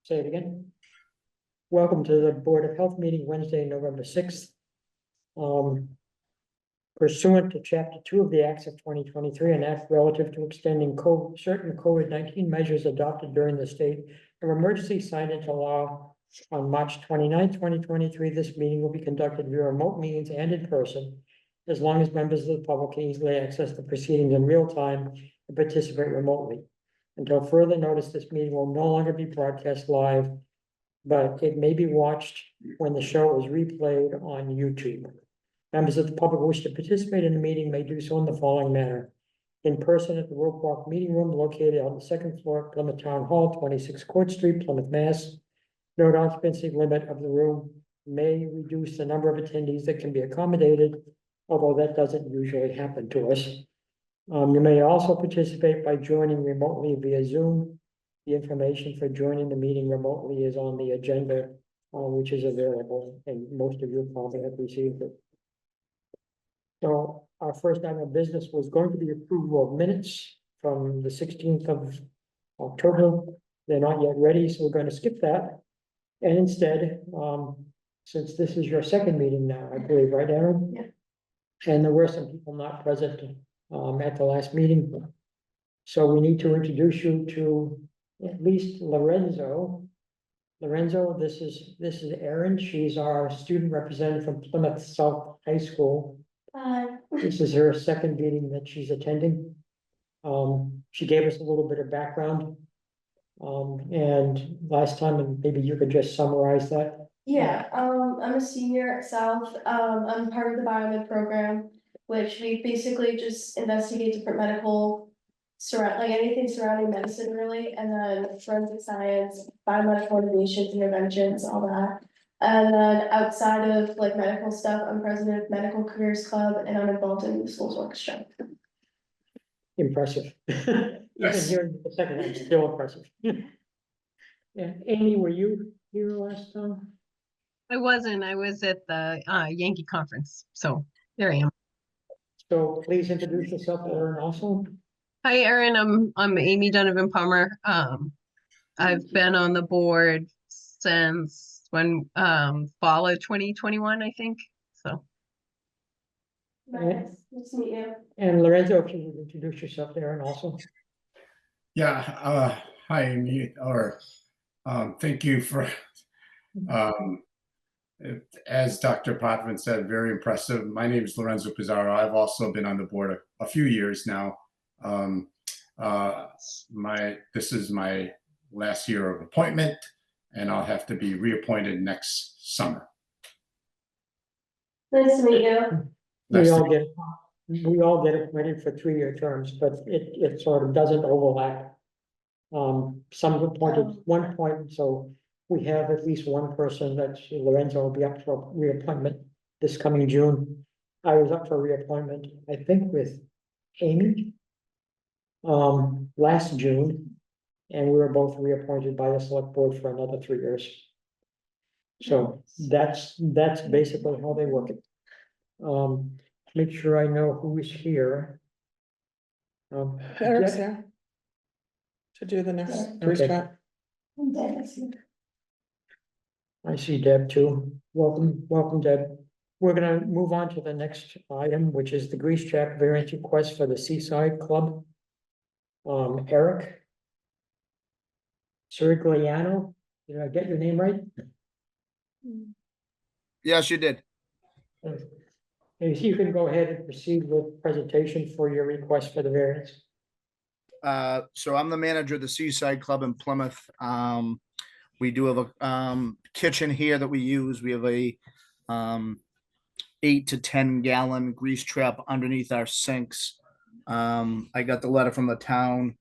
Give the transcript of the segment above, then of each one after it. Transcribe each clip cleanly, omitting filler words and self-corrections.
Say it again. Welcome to the Board of Health meeting Wednesday, November 6th. Pursuant to Chapter 2 of the Acts of 2023, an act relative to extending certain COVID-19 measures adopted during the state of emergency signed into law on March 29th, 2023, this meeting will be conducted via remote means and in person, as long as members of the public can easily access the proceedings in real time and participate remotely. Until further notice, this meeting will no longer be broadcast live, but it may be watched when the show is replayed on YouTube. Members of the public who wish to participate in the meeting may do so in the following manner. In person at the Rope Walk Meeting Room located on the second floor, Plymouth Town Hall, 26 Court Street, Plymouth, Mass. Note occupancy limit of the room may reduce the number of attendees that can be accommodated, although that doesn't usually happen to us. You may also participate by joining remotely via Zoom. The information for joining the meeting remotely is on the agenda, which is available, and most of you probably have received it. So our first item of business was going to be approval of minutes from the 16th of October. They're not yet ready, so we're going to skip that. And instead, since this is your second meeting now, I believe, right, Aaron? Yeah. And there were some people not present at the last meeting. So we need to introduce you to at least Lorenzo. Lorenzo, this is Erin. She's our student representative from Plymouth South High School. This is her second meeting that she's attending. She gave us a little bit of background. And last time, and maybe you could just summarize that. Yeah, I'm a senior at South. I'm part of the biomed program, which we basically just investigate different medical like anything surrounding medicine really, and then forensic science, biomedical innovations, interventions, all that. And then outside of like medical stuff, I'm president of Medical Careers Club and I'm involved in the schools orchestra. Impressive. Even here the second time, still impressive. Yeah, Amy, were you here last time? I wasn't. I was at the Yankee conference, so there I am. So please introduce yourself, Erin, also. Hi, Erin. I'm Amy Donovan Palmer. I've been on the board since when fall of 2021, I think. So. Nice to meet you. And Lorenzo, if you would introduce yourself, Erin, also. Yeah. Hi, Amy. Or thank you for. As Dr. Potvin said, very impressive. My name is Lorenzo Pizarro. I've also been on the board a few years now. This is my last year of appointment, and I'll have to be reappointed next summer. Nice to meet you. We all get appointed for 3-year terms, but it sort of doesn't overlap. Some appointed one point, so we have at least one person that Lorenzo will be up for reappointment this coming June. I was up for reappointment, I think, with Amy last June, and we were both reappointed by the select board for another 3 years. So that's basically how they work it. Make sure I know who is here. Eric's here to do the next recap. I see Deb too. Welcome, Deb. We're gonna move on to the next item, which is the grease trap variance request for the Seaside Club. Eric Sirigliano, did I get your name right? Yes, you did. If you can go ahead and proceed with presentation for your request for the variance. So I'm the manager of the Seaside Club in Plymouth. We do have a kitchen here that we use. We have a 8 to 10 gallon grease trap underneath our sinks. I got the letter from the town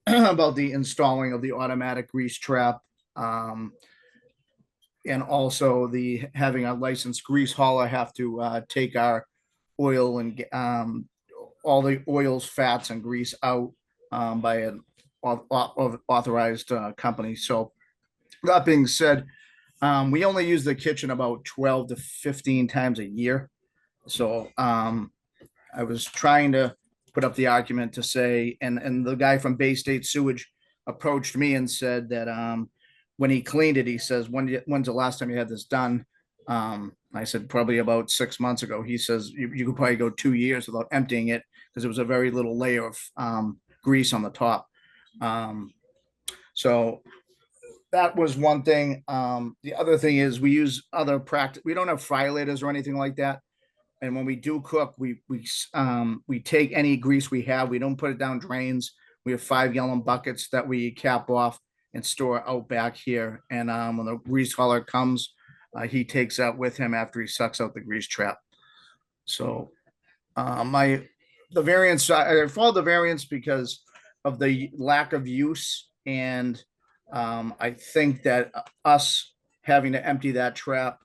about the installing of the automatic grease trap, and also the having a licensed grease hauler have to take our oil and all the oils, fats, and grease out by an authorized company. So that being said, we only use the kitchen about 12 to 15 times a year. So I was trying to put up the argument to say, and the guy from Bay State Sewage approached me and said that when he cleaned it, he says, when's the last time you had this done? I said, probably about 6 months ago. He says, you could probably go 2 years without emptying it because it was a very little layer of grease on the top. So that was one thing. The other thing is we use other practice. We don't have fryolators or anything like that. And when we do cook, we take any grease we have. We don't put it down drains. We have 5-gallon buckets that we cap off and store out back here. And when the grease hauler comes, he takes that with him after he sucks out the grease trap. So the variance, I followed the variance because of the lack of use. And I think that us having to empty that trap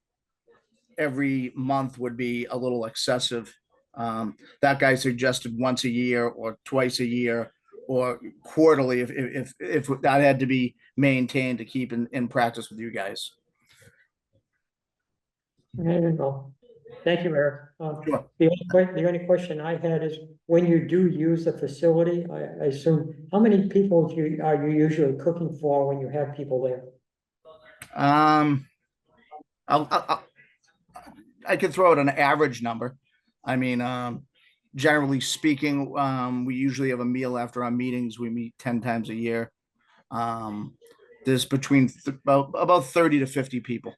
every month would be a little excessive. That guy suggested once a year or twice a year or quarterly if that had to be maintained to keep in practice with you guys. Well, thank you, Eric. Sure. The only question I had is, when you do use the facility, I assume, how many people are you usually cooking for when you have people there? I could throw out an average number. I mean, generally speaking, we usually have a meal after our meetings. We meet 10 times a year. There's between about 30 to 50 people.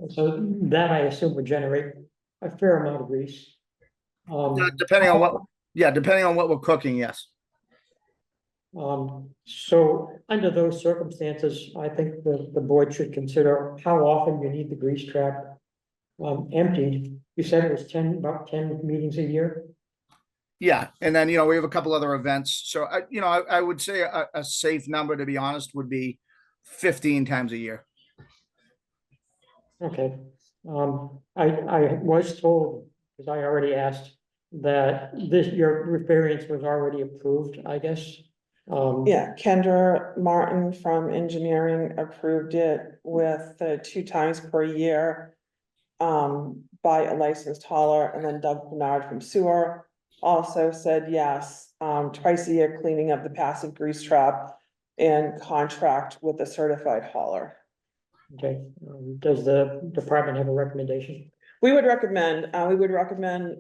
So that, I assume, would generate a fair amount of grease. Depending on what we're cooking, yes. So under those circumstances, I think the board should consider how often you need the grease trap emptied. You said it was about 10 meetings a year? Yeah, and then, we have a couple other events. So, I would say a safe number, to be honest, would be 15 times a year. Okay, I was told, because I already asked, that your variance was already approved, I guess. Yeah, Kendra Martin from engineering approved it with the 2 times per year. By a licensed hauler, and then Doug Bernard from sewer also said yes, twice a year cleaning of the passive grease trap and contract with a certified hauler. Okay, does the department have a recommendation? We would recommend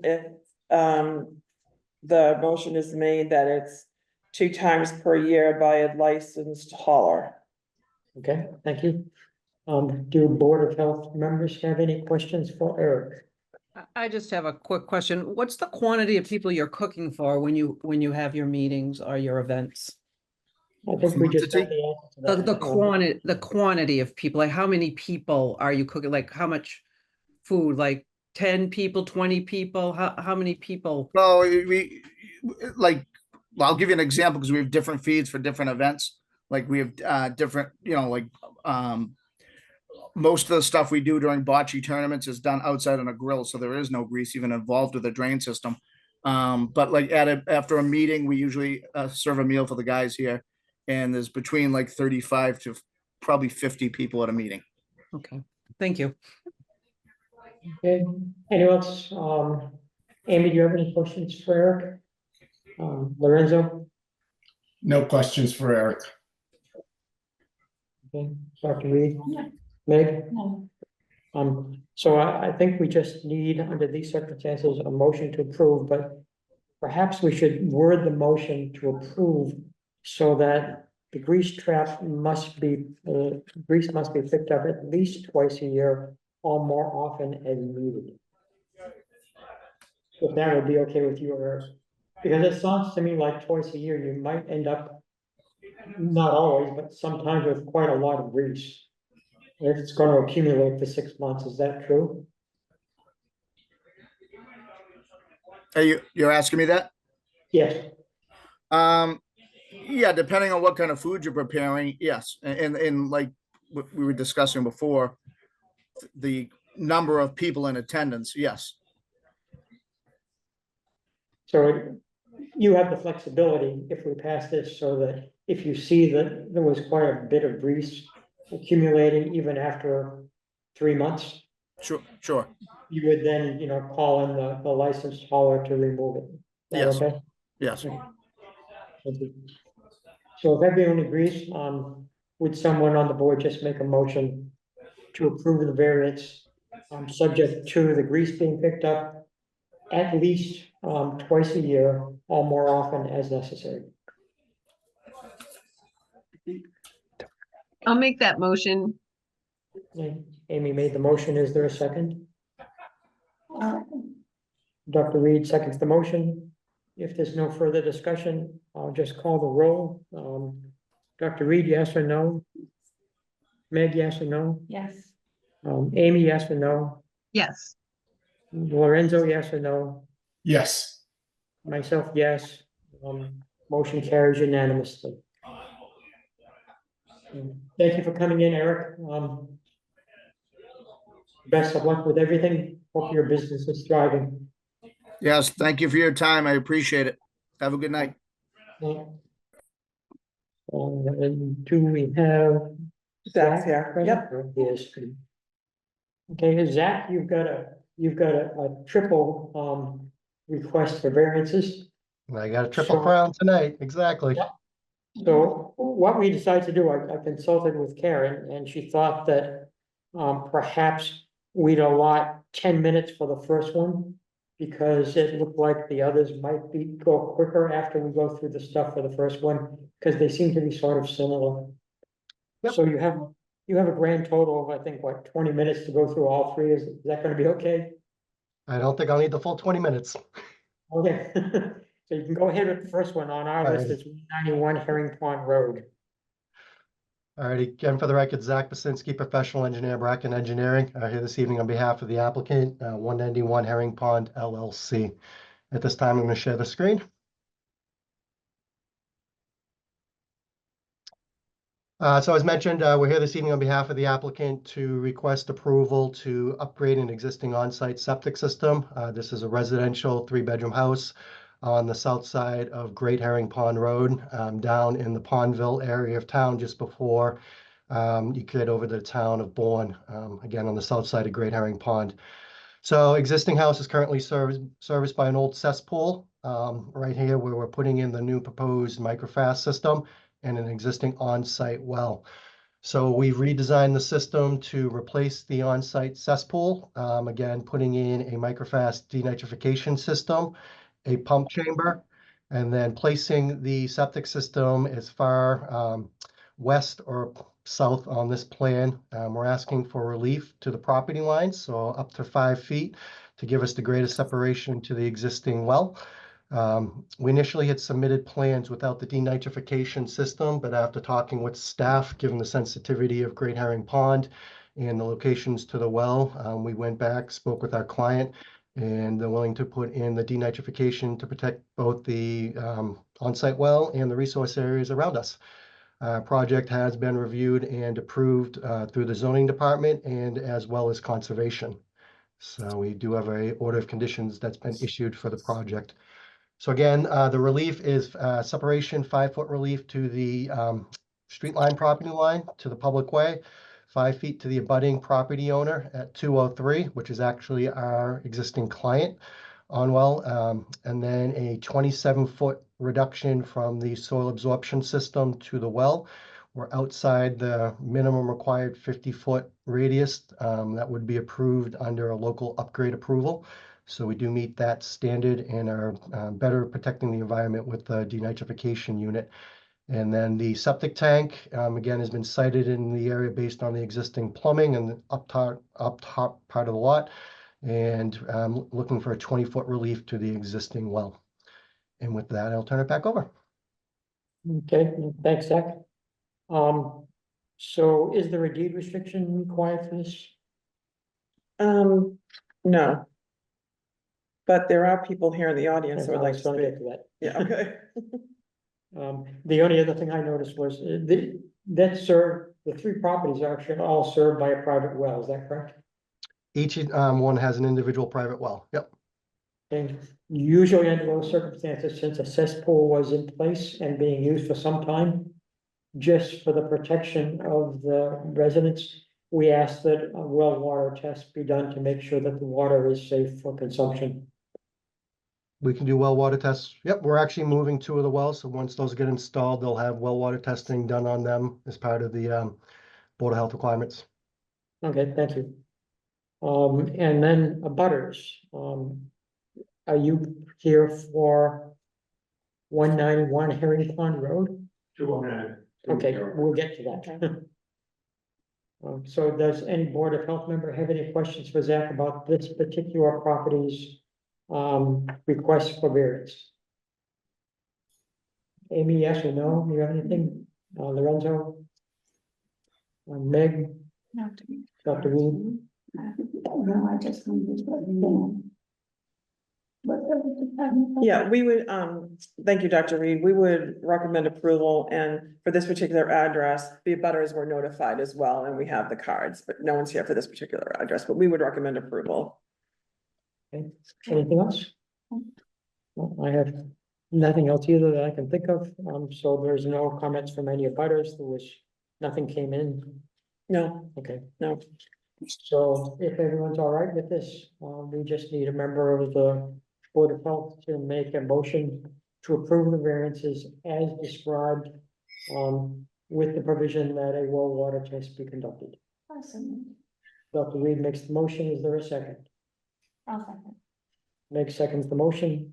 if, the motion is made that it's 2 times per year by a licensed hauler. Okay, thank you. Do Board of Health members have any questions for Eric? I just have a quick question. What's the quantity of people you're cooking for when you have your meetings or your events? I think we just got the answer to that. The quantity of people, like how many people are you cooking? Like how much food? Like 10 people, 20 people? How many people? Well, I'll give you an example because we have different feeds for different events. Like we have different, most of the stuff we do during bocce tournaments is done outside on a grill, so there is no grease even involved with the drain system. But like after a meeting, we usually serve a meal for the guys here, and there's between like 35 to probably 50 people at a meeting. Okay, thank you. Okay, anyone else? Amy, do you have any questions for Eric? Lorenzo? No questions for Eric. Okay, Dr. Reed? Meg? So I think we just need, under these circumstances, a motion to approve, but perhaps we should word the motion to approve so that the grease trap grease must be picked up at least twice a year or more often as needed. If that would be okay with you, Eric, because it sounds to me like twice a year, you might end up, not always, but sometimes with quite a lot of grease. If it's going to accumulate for 6 months, is that true? You're asking me that? Yes. Yeah, depending on what kind of food you're preparing, yes. And like what we were discussing before, the number of people in attendance, yes. So you have the flexibility if we pass this, so that if you see that there was quite a bit of grease accumulating even after 3 months, Sure. you would then, call in the licensed hauler to remove it. Is that Yes. okay? Yes. Thank you. So if everyone agrees, would someone on the board just make a motion to approve the variance, subject to the grease being picked up at least, twice a year or more often as necessary? I'll make that motion. Amy made the motion. Is there a second? Dr. Reed seconds the motion. If there's no further discussion, I'll just call the roll. Dr. Reed, yes or no? Meg, yes or no? Yes. Amy, yes or no? Yes. Lorenzo, yes or no? Yes. Myself, yes. Motion carries unanimously. Thank you for coming in, Eric. Best of luck with everything. Hope your business is thriving. Yes, thank you for your time. I appreciate it. Have a good night. And do we have? Zach's here. Yep. Yes. Okay, Zach, you've got a triple, request for variances. I got a triple So- crown tonight, exactly. Yeah. So what we decided to do, I consulted with Karen and she thought that, perhaps we'd allot 10 minutes for the first one. Because it looked like the others might go quicker after we go through the stuff for the first one, because they seem to be sort of similar. Yep. So you have a grand total of, I think, what, 20 minutes to go through all three, is that gonna be okay? I don't think I'll need the full 20 minutes. Okay, so you can go ahead with the first one on our list, it's 191 Herring Pond Road. All right, again, for the record, Zach Basinski, professional engineer, Bracken Engineering, here this evening on behalf of the applicant, 191 Herring Pond LLC. At this time, I'm going to share the screen. So as mentioned, we're here this evening on behalf of the applicant to request approval to upgrade an existing on-site septic system. This is a residential 3-bedroom house on the south side of Great Herring Pond Road, down in the Pondville area of town, just before you get over to the town of Bourne, again on the south side of Great Herring Pond. So existing house is currently serviced by an old cesspool, right here where we're putting in the new proposed microfast system and an existing on-site well. So we've redesigned the system to replace the on-site cesspool, again, putting in a microfast denitrification system, a pump chamber, and then placing the septic system as far west or south on this plan. We're asking for relief to the property line, so up to 5 feet to give us the greatest separation to the existing well. We initially had submitted plans without the denitrification system, but after talking with staff, given the sensitivity of Great Herring Pond and the locations to the well, we went back, spoke with our client, and they're willing to put in the denitrification to protect both the on-site well and the resource areas around us. Project has been reviewed and approved through the zoning department and as well as conservation. So we do have a order of conditions that's been issued for the project. So again, the relief is separation, 5-foot relief to the street line property line to the public way, 5 feet to the abutting property owner at 203, which is actually our existing client on well, and then a 27-foot reduction from the soil absorption system to the well. We're outside the minimum required 50-foot radius that would be approved under a local upgrade approval. So we do meet that standard and are better protecting the environment with the denitrification unit. And then the septic tank, again, has been sited in the area based on the existing plumbing and the up top part of the lot. And looking for a 20-foot relief to the existing well. And with that, I'll turn it back over. Okay, thanks, Zach. So is there a deed restriction required for this? No. But there are people here in the audience who would like to gonna speak. get to that. Yeah, okay. The only other thing I noticed was the 3 properties are actually all served by a private well, is that correct? Each one has an individual private well. Yep. And usually under those circumstances, since a cesspool was in place and being used for some time, just for the protection of the residents, we ask that a well water test be done to make sure that the water is safe for consumption. we can do well water tests. Yep, we're actually moving two of the wells, so once those get installed, they'll have well water testing done on them as part of the Board of Health requirements. Okay, thank you. And then butters, are you here for 191 Herring Pond Road? 209. Okay, we'll get to that. So does any Board of Health member have any questions for Zach about this particular property's request for variance? Amy, yes or no? You have anything? Lorenzo? Meg? No. Dr. Reed? No, I just wanted to let you know. Yeah, we would, thank you, Dr. Reed. We would recommend approval, and for this particular address, the abutters were notified as well, and we have the cards, but no one's here for this particular address, but we would recommend approval. Okay, anything else? No, I have nothing else either that I can think of, so there's no comments from any abutters, there was, nothing came in, No, okay. no. So if everyone's all right with this, we just need a member of the Board of Health to make a motion to approve the variances as described, with the provision that a well water test be conducted. Awesome. Dr. Reed makes the motion, is there a second? I'll second. Meg seconds the motion,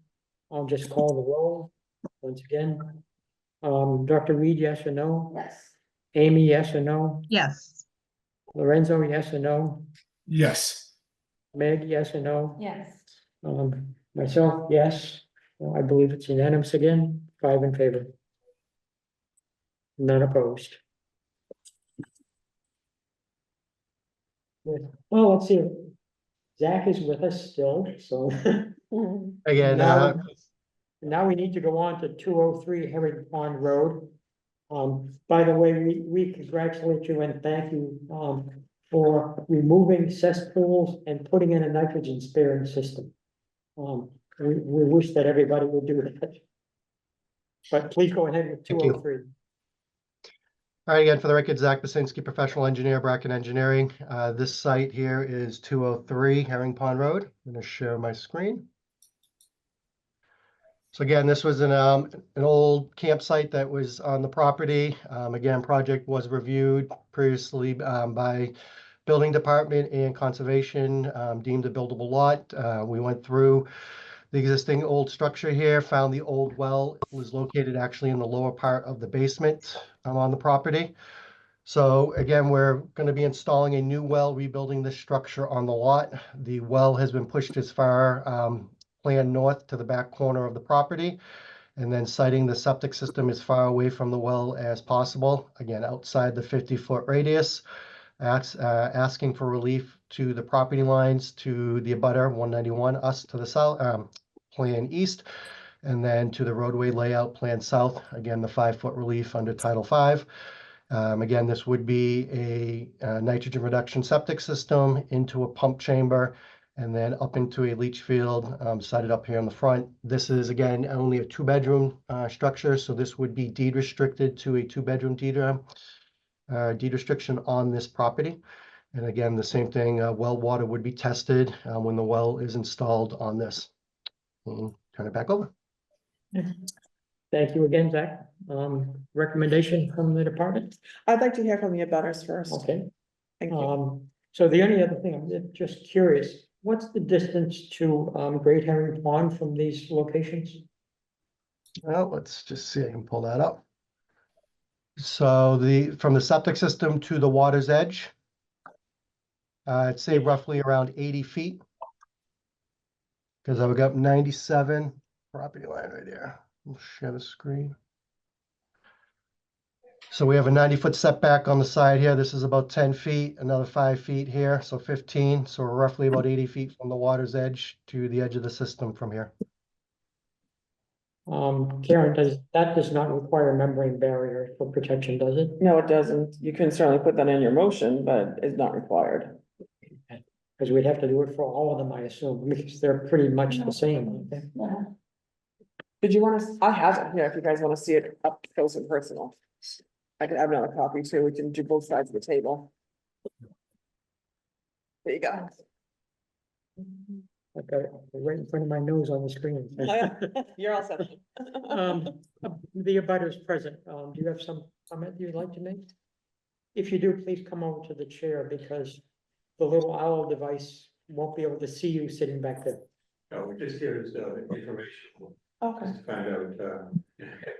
I'll just call the roll once again. Dr. Reed, yes or no? Yes. Amy, yes or no? Yes. Lorenzo, yes or no? Yes. Meg, yes or no? Yes. Myself, yes. I believe it's unanimous again, 5 in favor. None opposed. Good. Well, let's see. Zach is with us still, so Again, now we need to go on to 203 Herring Pond Road. By the way, we congratulate you and thank you, for removing cesspools and putting in a nitrogen sparing system. We wish that everybody would do that. But please go ahead with Thank you. 203. all right, again, for the record, Zach Basinski, professional engineer, Bracken Engineering. This site here is 203 Herring Pond Road. I'm going to share my screen. So again, this was an old campsite that was on the property. Again, project was reviewed previously by Building Department and Conservation, deemed a buildable lot. We went through the existing old structure here, found the old well was located actually in the lower part of the basement on the property. So again, we're going to be installing a new well, rebuilding this structure on the lot. The well has been pushed as far planned north to the back corner of the property, and then siting the septic system as far away from the well as possible, again, outside the 50-foot radius. Asking for relief to the property lines to the abutter 191, us to the south, plan east, and then to the roadway layout plan south, again, the 5-foot relief under Title V. Again, this would be a nitrogen reduction septic system into a pump chamber and then up into a leach field sited up here in the front. This is, again, only a 2-bedroom structure, so this would be deed restricted to a 2-bedroom deed restriction on this property. And again, the same thing, well water would be tested when the well is installed on this. Turn it back over. Thank you again, Zach. Recommendation from the department? I'd like to hear from the abutters first. Okay. Thank you. So the only other thing, I'm just curious, what's the distance to Great Herring Pond from these locations? Well, let's just see, I can pull that up. So from the septic system to the water's edge, I'd say roughly around 80 feet. Because I've got 97 property line right there. We'll share the screen. So we have a 90-foot setback on the side here. This is about 10 feet, another 5 feet here, so 15. So we're roughly about 80 feet from the water's edge to the edge of the system from here. Karen, that does not require a membrane barrier for protection, does it? No, it doesn't. You can certainly put that in your motion, but it's not required. Because we'd have to do it for all of them, I assume, because they're pretty much the same, aren't they? Yeah. Did you want to, I have it here if you guys want to see it up close and personal. I could have another copy too. We can do both sides of the table. There you go. I've got it right in front of my nose on the screen. You're all set. The abutters present, do you have some comment you'd like to make? If you do, please come over to the chair because the little owl device won't be able to see you sitting back there. No, we're just here as informational, Okay. just to find out,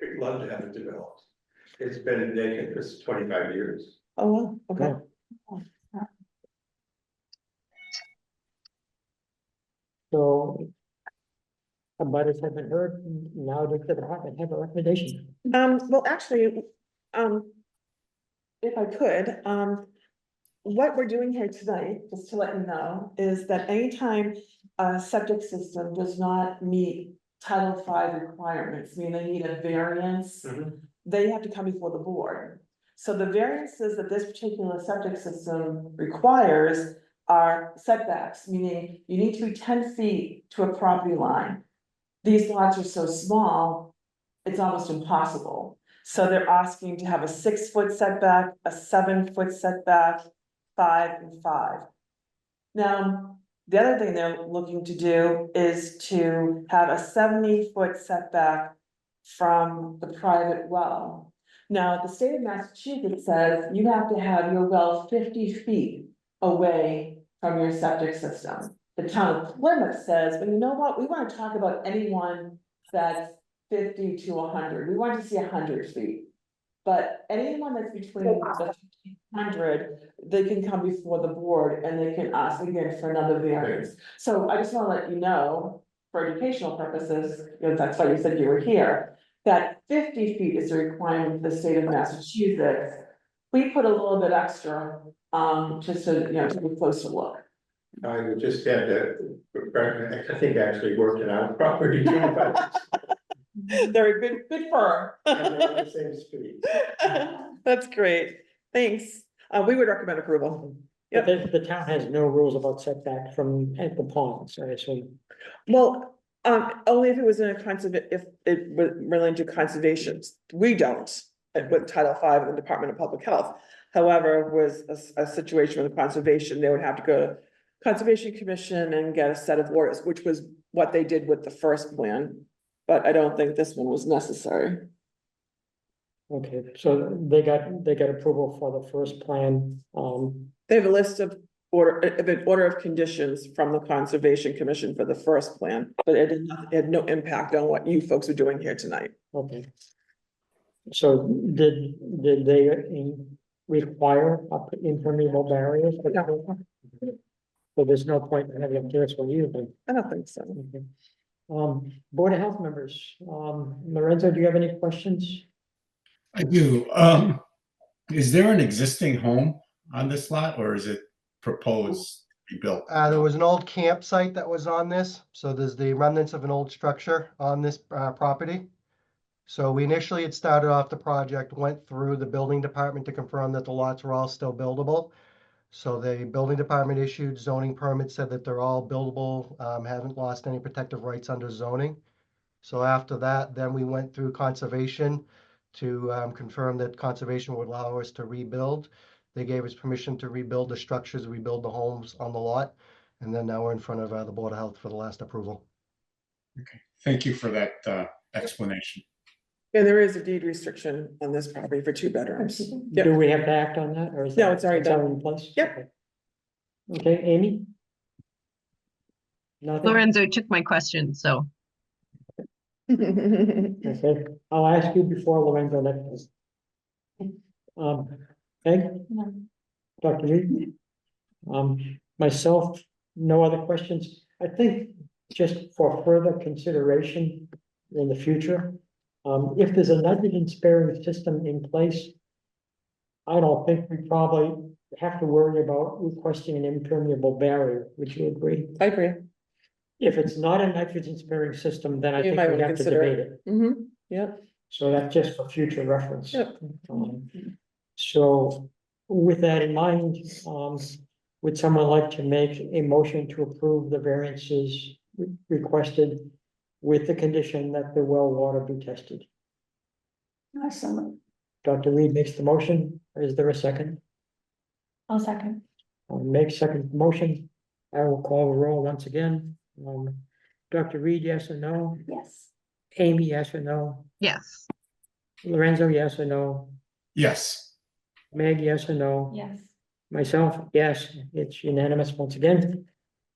we'd love to have it developed. It's been vacant for 25 years. Oh, wow, okay. Yeah. So abutters have been heard, now does the department have a recommendation? Well, actually, if I could, what we're doing here tonight, just to let you know, is that anytime a septic system does not meet Title V requirements, meaning they need a variance, they have to come before the board. So the variances that this particular septic system requires are setbacks, meaning you need to be 10 feet to a property line. These lots are so small, it's almost impossible. So they're asking to have a 6-foot setback, a 7-foot setback, 5 and 5. Now, the other thing they're looking to do is to have a 70-foot setback from the private well. Now, the state of Massachusetts says you have to have your well 50 feet away from your septic system. The town of Plymouth says, but you know what, we want to talk about anyone that's 50 to 100, we want to see 100 feet. But anyone that's between the 100, they can come before the board and they can ask again for another variance. So I just want to let you know, for educational purposes, because that's why you said you were here, that 50 feet is a requirement for the state of Massachusetts. We put a little bit extra, just to, you know, take a closer look. I just had to, I think actually worked it out property too, but They're a good firm. they're on the same street. That's great, thanks. We would recommend approval. But the town has no rules about setback from at the ponds, I assume. Well, only if it was in a if it was related to conservation. We don't, with Title V of the Department of Public Health. However, was a situation with conservation, they would have to go to Conservation Commission and get a set of orders, which was what they did with the first plan. But I don't think this one was necessary. Okay, so they got approval for the first plan, They have a list of order of conditions from the Conservation Commission for the first plan, but it had no impact on what you folks are doing here tonight. okay. So did they require impermeable barriers? So there's no point in having this one either. I don't think so. Okay. Board of Health members, Lorenzo, do you have any questions? I do. Is there an existing home on this lot or is it proposed to be built? There was an old campsite that was on this, so there's the remnants of an old structure on this property. So we initially had started off the project, went through the building department to confirm that the lots were all still buildable. So the building department issued zoning permits, said that they're all buildable, haven't lost any protective rights under zoning. So after that, then we went through conservation to confirm that conservation would allow us to rebuild. They gave us permission to rebuild the structures, rebuild the homes on the lot. And then now we're in front of the Board of Health for the last approval. Okay, thank you for that explanation. And there is a deed restriction on this property for 2 bedrooms. Yep. Do we have to act on that or is No, that- it's already that's done. in place? Yep. Okay, Amy? Nothing? Lorenzo took my question, so. Okay, I'll ask you before Lorenzo next. Peg? No. Dr. Reed? Myself, no other questions. I think just for further consideration in the future, if there's a nitrogen sparing system in place, I don't think we probably have to worry about requesting an impermeable barrier. Would you agree? I agree. If it's not a nitrogen sparing system, then I You think might we wanna have to consider debate it. it. Yep. So that's just for future reference. Yep. So with that in mind, would someone like to make a motion to approve the variances requested with the condition that the well water be tested? Awesome. Dr. Reed makes the motion. Is there a second? I'll second. I'll make second motion. I will call the roll once again. Dr. Reed, yes or no? Yes. Amy, yes or no? Yes. Lorenzo, yes or no? Yes. Meg, yes or no? Yes. Myself, yes, it's unanimous once again.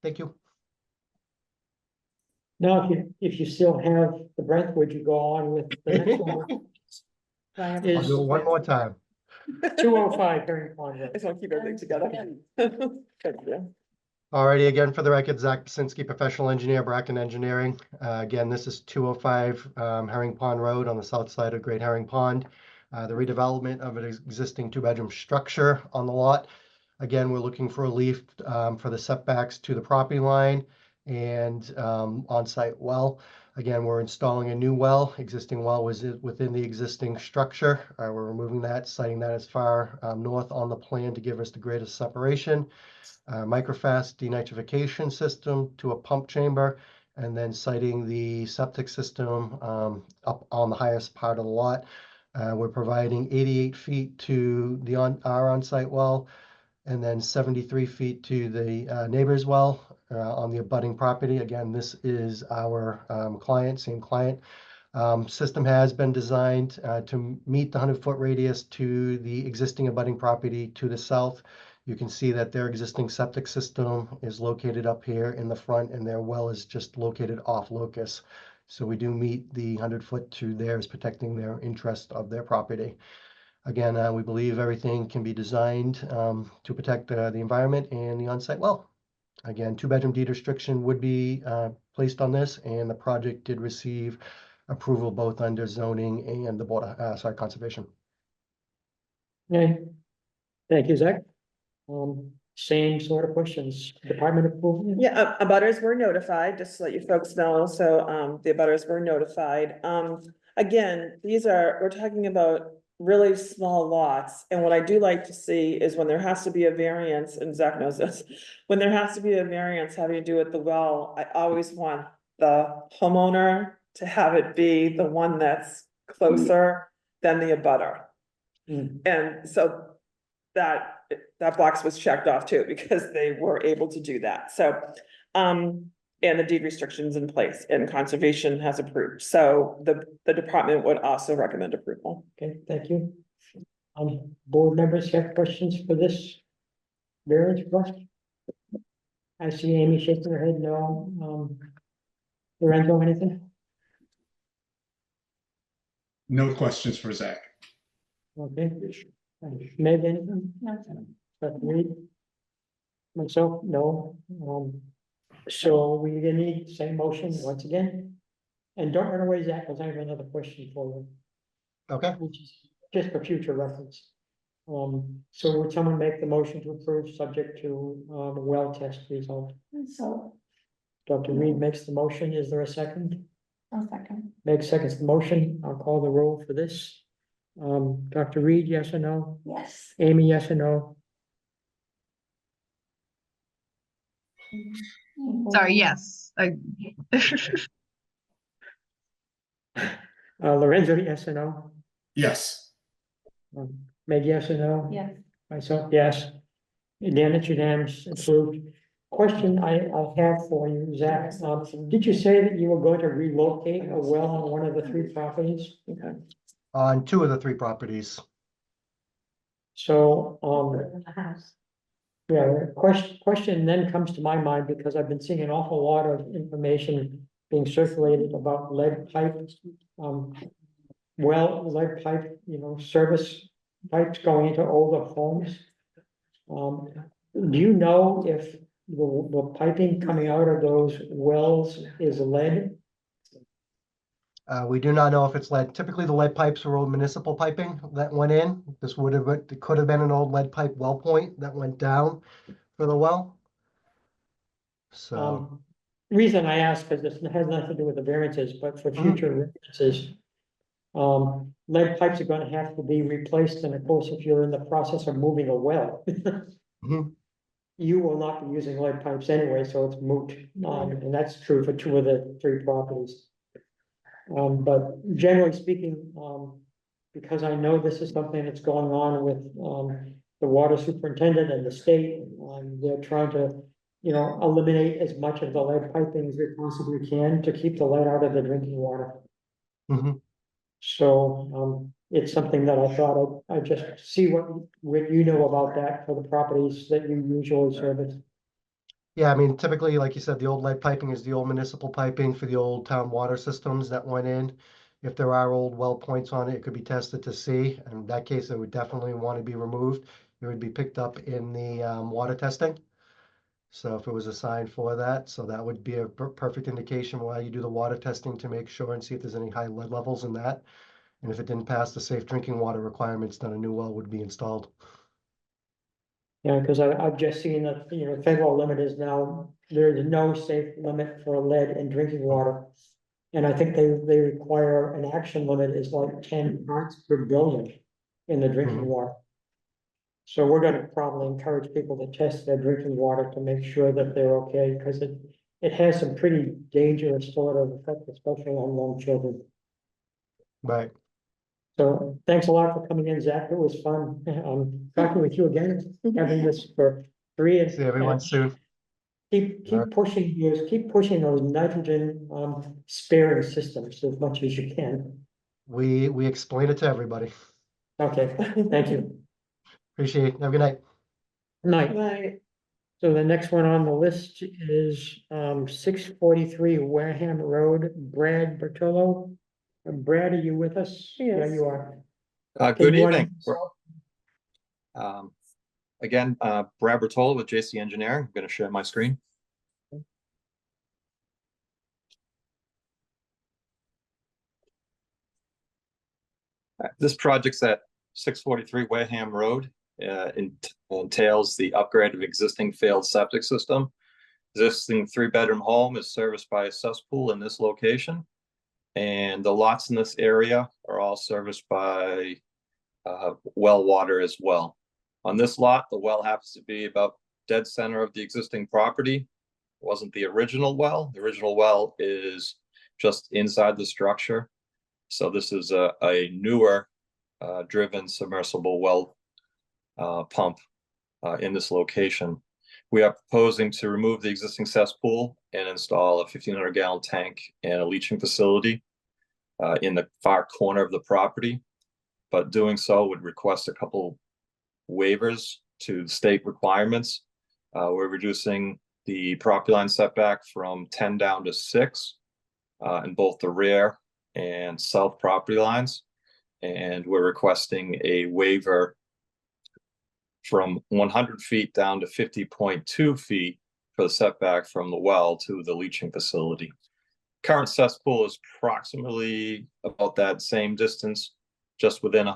Thank you. Now, if you still have the breath, would you go on with the next one? I'll Is do it one more time. 205 Herring Pond I Road. just want to keep everything together. Thank you. Alrighty, again, for the record, Zach Basinski, professional engineer, Bracken Engineering. Again, this is 205 Herring Pond Road on the south side of Great Herring Pond. The redevelopment of an existing two-bedroom structure on the lot. Again, we're looking for relief for the setbacks to the property line and on-site well. Again, we're installing a new well. Existing well was within the existing structure. We're removing that, siting that as far north on the plan to give us the greatest separation. Microfast denitrification system to a pump chamber, and then siting the septic system up on the highest part of the lot. We're providing 88 feet to our on-site well, and then 73 feet to the neighbor's well on the abutting property. Again, this is our same client. System has been designed to meet the 100-foot radius to the existing abutting property to the south. You can see that their existing septic system is located up here in the front, and their well is just located off locus. So we do meet the 100-foot to theirs, protecting their interest of their property. Again, we believe everything can be designed to protect the environment and the on-site well. Again, two-bedroom deed restriction would be placed on this, and the project did receive approval both under zoning and the board, conservation. Okay, thank you, Zach. Same sort of questions, department approval? Yeah, abutters were notified, just to let you folks know, so, the abutters were notified. Again, we're talking about really small lots, and what I do like to see is when there has to be a variance, and Zach knows this, when there has to be a variance having to do with the well, I always want the homeowner to have it be the one that's closer than the abutter. Mm. And so that box was checked off too, because they were able to do that, so, and the deed restrictions in place and conservation has approved, so the department would also recommend approval. Okay, thank you. Board members have questions for this variance request? I see Amy shaking her head, no. Lorenzo, anything? No questions for Zach. Okay. Meg, anything? No. Dr. Reed? Myself, no. So we need the same motion once again. And don't run away, Zach, because I have another question for you, Okay, which is just for future reference. So would someone make the motion to approve subject to, well test result? So, Dr. Reed makes the motion. Is there a second? I'll second. Meg seconds the motion. I'll call the roll for this. Dr. Reed, yes or no? Yes. Amy, yes or no? Sorry, yes. Lorenzo, yes or no? Yes. Meg, yes or no? Yes. Myself, yes. Unanimous, approved. Question I have for you, Zach, did you say that you were going to relocate a well on one of the three properties? Okay. on 2 of the 3 properties. So, The house. yeah, the question then comes to my mind because I've been seeing an awful lot of information being circulated about lead pipe. Lead pipe, service pipes going into older homes. Do you know if the piping coming out of those wells is lead? We do not know if it's lead. Typically, the lead pipes were old municipal piping that went in. This could have been an old lead pipe well point that went down for the well. So, Reason I ask, because this has nothing to do with the variances, but for future references. Lead pipes are gonna have to be replaced, and of course, if you're in the process of moving a well. Mhm. You will not be using lead pipes anyway, so it's moot, and that's true for 2 of the 3 properties. But generally speaking, because I know this is something that's going on with, the water superintendent and the state, they're trying to eliminate as much of the lead piping as we possibly can to keep the lead out of the drinking water. Mhm. So, it's something that I thought I'd just see what you know about that for the properties that you usually service. Yeah, I mean, typically, like you said, the old lead piping is the old municipal piping for the old town water systems that went in. If there are old well points on it, it could be tested to see. And in that case, it would definitely want to be removed. It would be picked up in the water testing. So if it was assigned for that, so that would be a perfect indication why you do the water testing to make sure and see if there's any high lead levels in that. And if it didn't pass the safe drinking water requirements, then a new well would be installed. Yeah, because I've just seen that, federal limit is now, there's no safe limit for lead in drinking water. And I think they require an action limit is like 10 parts per billion in the drinking Mhm. water. So we're gonna probably encourage people to test their drinking water to make sure that they're okay, because it has some pretty dangerous sort of effect, especially on young children. Right. So thanks a lot for coming in, Zach. It was fun, talking with you again, having this for three. And See everyone soon. Keep pushing those nitrogen, sparing systems as much as you can. We explain it to everybody. Okay, thank you. Appreciate it. Have a good night. Night. Right. So the next one on the list is 643 Wareham Road, Brad Bertolo. Brad, are you with us? Yeah, Yes. you are. Good you wanna- evening. Again, Brad Bertolo with JC Engineering. I'm going to share my screen. This project's at 643 Wareham Road. Entails the upgrade of existing failed septic system. Existing 3-bedroom home is serviced by a cesspool in this location. And the lots in this area are all serviced by well water as well. On this lot, the well happens to be about dead center of the existing property. It wasn't the original well. The original well is just inside the structure. So this is a newer driven submersible well pump in this location. We are proposing to remove the existing cesspool and install a 1,500-gallon tank and a leaching facility in the far corner of the property. But doing so would request a couple waivers to state requirements. We're reducing the property line setback from 10 down to 6 in both the rear and south property lines. And we're requesting a waiver from 100 feet down to 50.2 feet for the setback from the well to the leaching facility. Current cesspool is approximately about that same distance, just within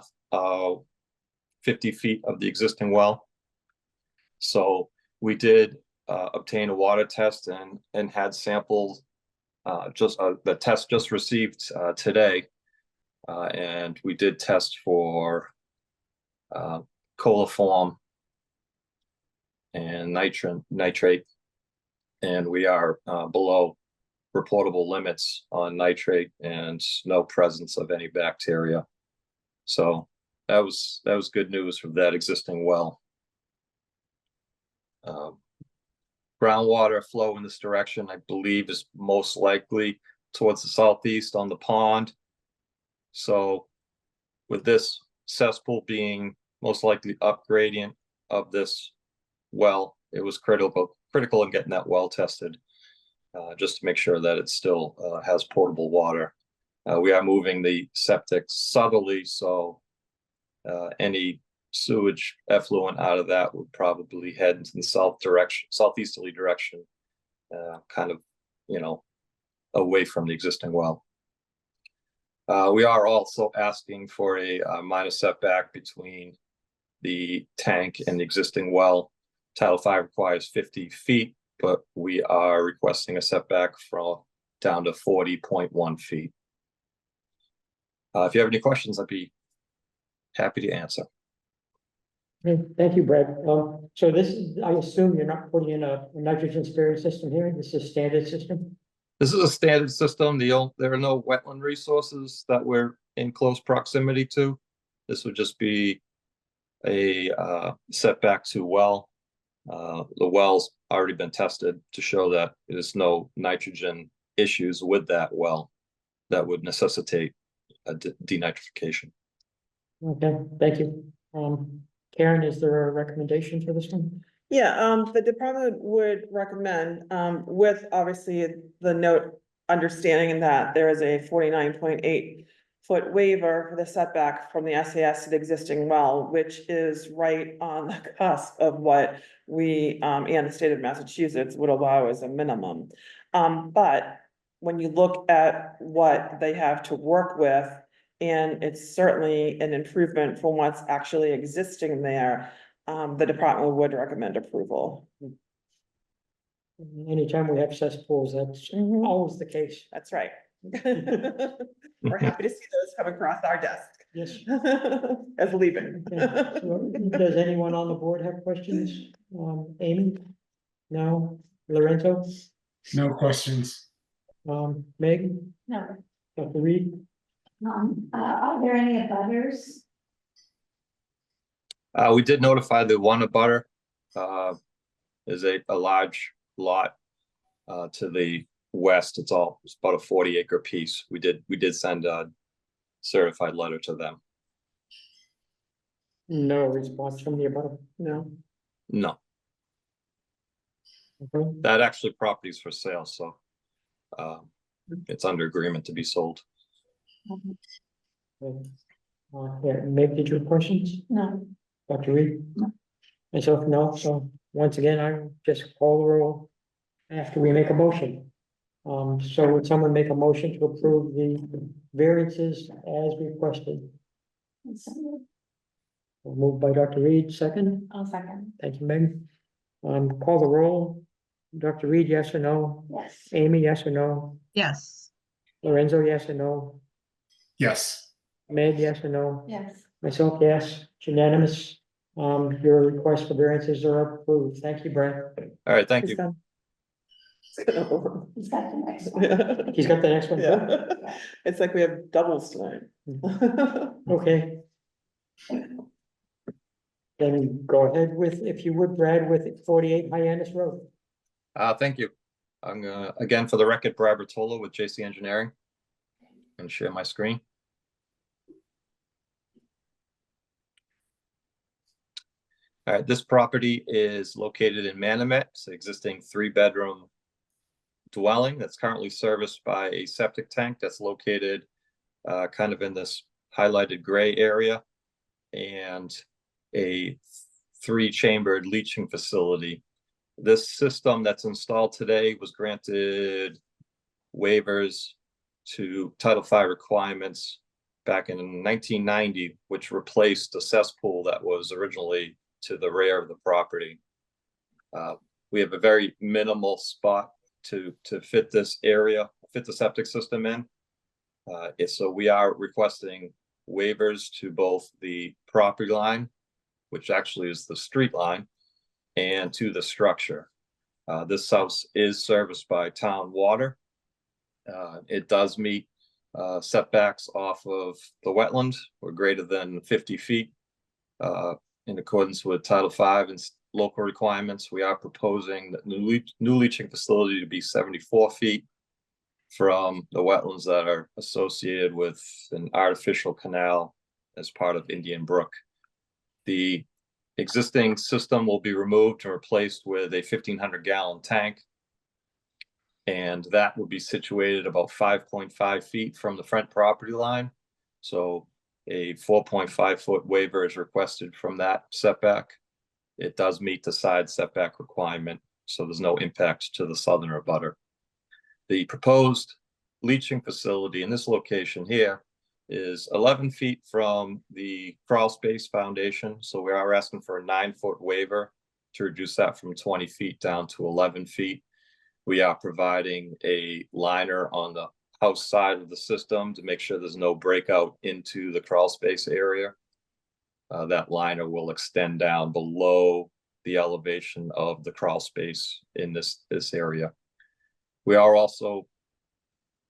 50 feet of the existing well. So we did obtain a water test and had samples. The test just received today, and we did test for coliform and nitrate, and we are below reportable limits on nitrate and no presence of any bacteria. So that was good news for that existing well. Groundwater flow in this direction, I believe, is most likely towards the southeast on the pond. So with this cesspool being most likely up gradient of this well, it was critical in getting that well tested, just to make sure that it still has potable water. We are moving the septic southerly, so any sewage effluent out of that would probably head into the southeasterly direction, kind of, away from the existing well. We are also asking for a minor setback between the tank and the existing well. Title V requires 50 feet, but we are requesting a setback from down to 40.1 feet. If you have any questions, I'd be happy to answer. Okay, thank you, Brad. So this is, I assume you're not putting in a nitrogen sparing system here. This is a standard system? This is a standard system. There are no wetland resources that we're in close proximity to. This would just be a setback to well. The well's already been tested to show that there's no nitrogen issues with that well that would necessitate a denitrification. Okay, thank you. Karen, is there a recommendation for this one? Yeah, the department would recommend, with obviously the note understanding that there is a 49.8 foot waiver for the setback from the SAS to the existing well, which is right on the cusp of what we, and the state of Massachusetts would allow as a minimum. But when you look at what they have to work with, and it's certainly an improvement from what's actually existing there, the department would recommend approval. Anytime we have cesspools, that's Mhm. always the case. That's right. We're happy to see those come across our desk. Yes. As leaving. Okay. So, does anyone on the board have questions? Amy? No? Lorenzo? No questions. Meg? No, Dr. Reed? are there any abutters? We did notify the one abutter. Is a large lot to the west. It's about a 40-acre piece. We did send a certified letter to them. No response from the above? No. No, Okay. that actually property is for sale, so it's under agreement to be sold. Yeah, Meg, did you have questions? No. Dr. Reed? No. Myself, no. So once again, I just call the roll after we make a motion. So would someone make a motion to approve the variances as requested? Moved by Dr. Reed, second. I'll second. Thank you, Meg. Call the roll. Dr. Reed, yes or no? Yes. Amy, yes or no? Yes. Lorenzo, yes or no? Yes. Meg, yes or no? Yes. Myself, yes. It's unanimous. Your request for variances are approved. Thank you, Brad. All right, thank you. He's got the next one. He's got the next one. Yeah. It's like we have doubles tonight. Okay. Then go ahead with, if you would, Brad, with 48 Hyannis Road. Thank you. I'm gonna, again, for the record, Brad Bertolo with JC Engineering, and share my screen. All right, this property is located in Manamet. It's an existing 3-bedroom dwelling that's currently serviced by a septic tank that's located kind of in this highlighted gray area, and a 3-chambered leaching facility. This system that's installed today was granted waivers to Title V requirements back in 1990, which replaced the cesspool that was originally to the rear of the property. We have a very minimal spot to fit this area, fit the septic system in. So we are requesting waivers to both the property line, which actually is the street line, and to the structure. This house is serviced by town water. It does meet setbacks off of the wetland. We're greater than 50 feet in accordance with Title V and local requirements. We are proposing that new leaching facility to be 74 feet from the wetlands that are associated with an artificial canal as part of Indian Brook. The existing system will be removed and replaced with a 1,500-gallon tank, and that will be situated about 5.5 feet from the front property line. So a 4.5-foot waiver is requested from that setback. It does meet the side setback requirement, so there's no impact to the southern abutter. The proposed leaching facility in this location here is 11 feet from the crawl space foundation. So we are asking for a 9-foot waiver to reduce that from 20 feet down to 11 feet. We are providing a liner on the house side of the system to make sure there's no breakout into the crawl space area. That liner will extend down below the elevation of the crawl space in this area. We are also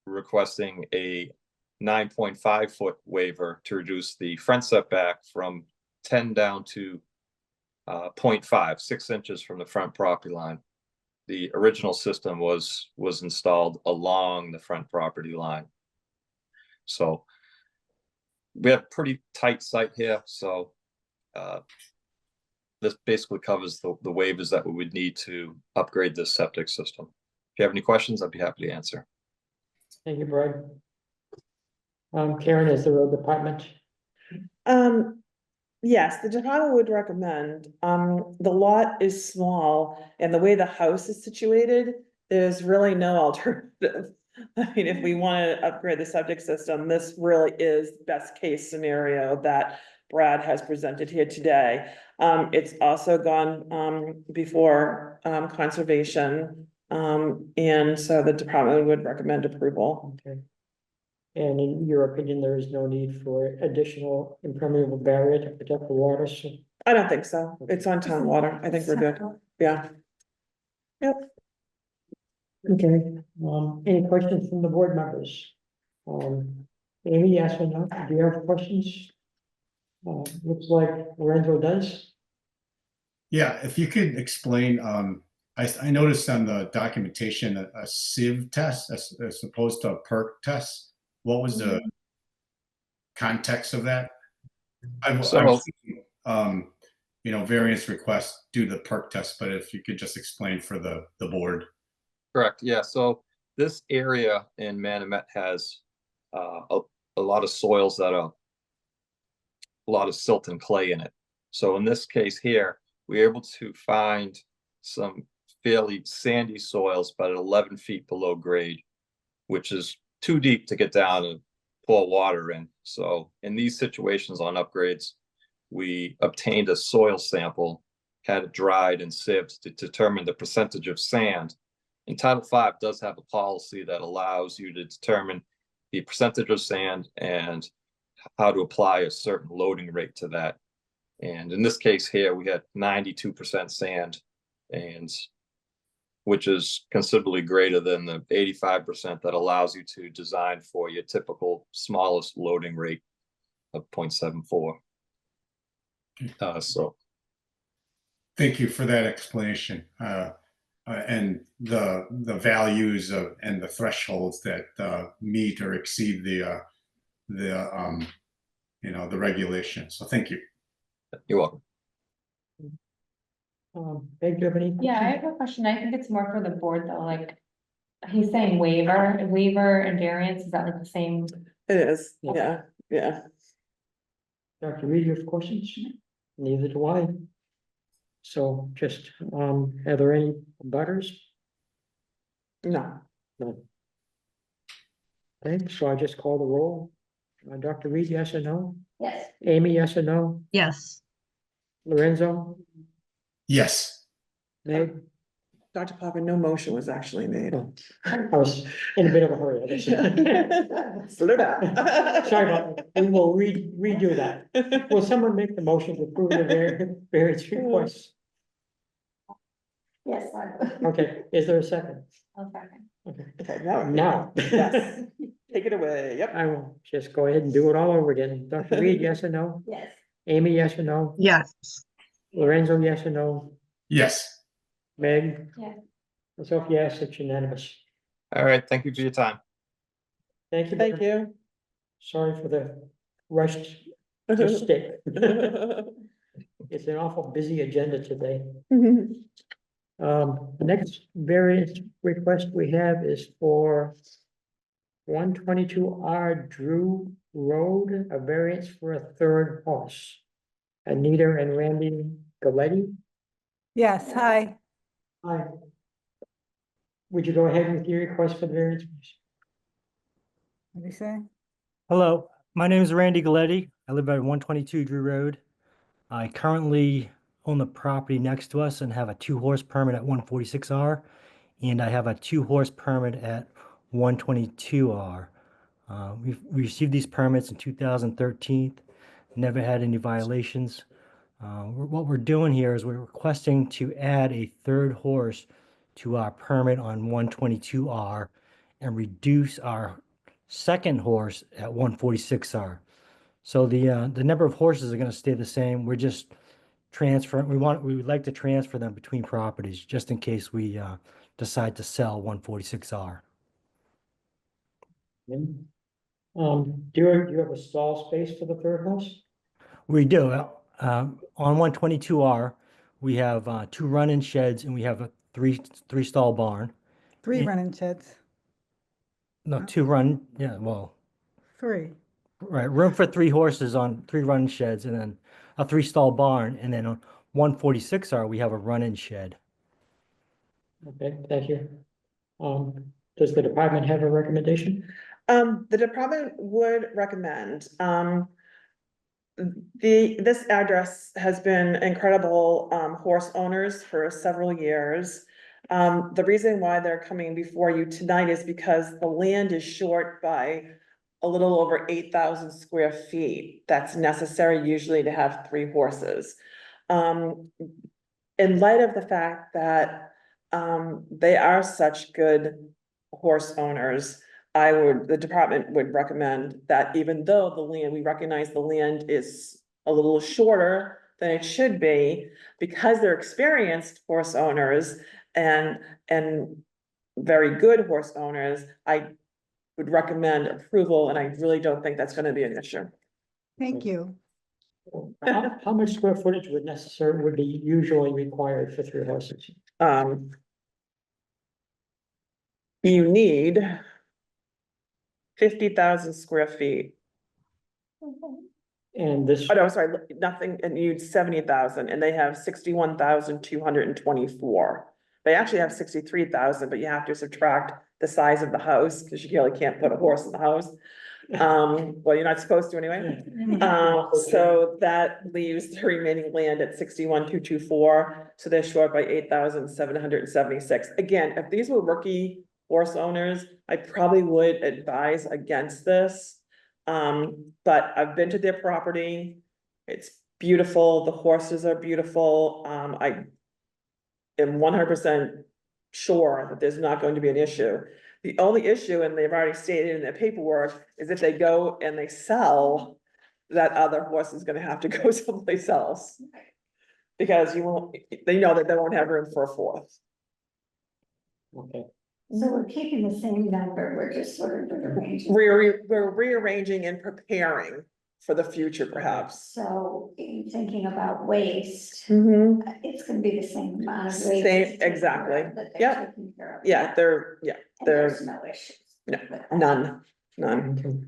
requesting a 9.5-foot waiver to reduce the front setback from 10 down to 0.5, 6 inches from the front property line. The original system was installed along the front property line. So we have pretty tight site here, so this basically covers the waivers that we would need to upgrade this septic system. If you have any questions, I'd be happy to answer. Thank you, Brad. Karen, is the road department? Yes, the department would recommend, the lot is small and the way the house is situated, there's really no alternative. I mean, if we want to upgrade the septic system, this really is best case scenario that Brad has presented here today. It's also gone, before, conservation. And so the department would recommend approval. Okay. And in your opinion, there is no need for additional impermeable barrier to protect the water, so. I don't think so. It's on town water. I think we're good. Yeah. Yep. Okay, any questions from the board members? Amy, yes or no? Do you have questions? Looks like Lorenzo does. Yeah, if you could explain, I noticed on the documentation, a sieve test as opposed to a perk test. What was the context of that? I've seen, variance requests do the perk test, but if you could just explain for the board. Correct. Yeah. So this area in Manomet has a lot of soils that are a lot of silt and clay in it. So in this case here, we're able to find some fairly sandy soils, but at 11 feet below grade, which is too deep to get down and pour water in. So in these situations on upgrades, we obtained a soil sample, had it dried and sieved to determine the percentage of sand. And Title V does have a policy that allows you to determine the percentage of sand and how to apply a certain loading rate to that. And in this case here, we had 92% sand, and which is considerably greater than the 85% that allows you to design for your typical smallest loading rate of 0.74. Thank you for that explanation. And the values of and the thresholds that meet or exceed the regulation. So thank you. You're welcome. Peg, do you have any? Yeah, I have a question. I think it's more for the board though, like, he's saying waiver and variance, is that like the same? It is. Okay. Yeah. Dr. Reed, you have questions? Neither do I. So just, are there any butters? No. No. Okay, so I just call the roll. Dr. Reed, yes or no? Yes. Amy, yes or no? Yes. Lorenzo? Yes. Meg? Dr. Papa, no motion was actually made. Oh, I was in a bit of a hurry. I guess. Slow down. Sorry about that. We will redo that. Will someone make the motion to approve the variance request? Yes. Okay, is there a second? I'll second. Okay, Okay, now. Yes. Take it away. Yep. I will just go ahead and do it all over again. Dr. Reed, yes or no? Yes. Amy, yes or no? Yes. Lorenzo, yes or no? Yes. Meg? Yeah. Myself, yes, it's unanimous. All right. Thank you for your time. Thank you. Thank you. Sorry for the rushed stick. It's an awful busy agenda today. The next variance request we have is for 122R Drew Road, a variance for a third horse. Anita and Randy Galetti. Yes, hi. Hi. Would you go ahead with your request for the variance, please? What do you say? Hello, my name is Randy Galetti. I live at 122 Drew Road. I currently own the property next to us and have a 2-horse permit at 146R, and I have a 2-horse permit at 122R. We received these permits in 2013, never had any violations. What we're doing here is we're requesting to add a 3rd horse to our permit on 122R and reduce our 2nd horse at 146R. So the number of horses are going to stay the same. We're just transfer, we would like to transfer them between properties, just in case we decide to sell 146R. Do you have a stall space for the third house? We do. On 122R, we have 2 run-in sheds and we have a three stall barn. Three Yeah. running sheds, No, Oh. 2 run, yeah, well, 3. right, room for 3 horses on 3 run sheds and then a 3 stall barn. And then on 146R, we have a run-in shed. Okay, thank you. Does the department have a recommendation? The department would recommend, this address has been incredible, horse owners for several years. The reason why they're coming before you tonight is because the land is short by a little over 8,000 square feet. That's necessary usually to have 3 horses. In light of the fact that, they are such good horse owners, the department would recommend that even though the land, we recognize the land is a little shorter than it should be, because they're experienced horse owners and very good horse owners, I would recommend approval, and I really don't think that's gonna be an issue. Thank you. How much square footage would be usually required for 3 horses? You need 50,000 square feet. And this, Oh, no, sorry, nothing, and you need 70,000, and they have 61,224. They actually have 63,000, but you have to subtract the size of the house, because you really can't put a horse in the house. Well, you're not supposed to anyway. So that leaves the remaining land at 61,224, so they're short by 8,776. Again, if these were rookie horse owners, I probably would advise against this. But I've been to their property. It's beautiful. The horses are beautiful. I am 100% sure that there's not going to be an issue. The only issue, and they've already stated in their paperwork, is if they go and they sell, that other horse is gonna have to go someplace else. Because they know that they won't have room for a 4th. okay, So we're keeping the same number, we're just sort of rearranging. We're rearranging and preparing for the future perhaps. So in thinking about waste, Mhm. it's gonna be the same amount of waste. Same, exactly. That they're Yep. taking care of. Yeah, And there's there's no issues. no, with that. none. okay.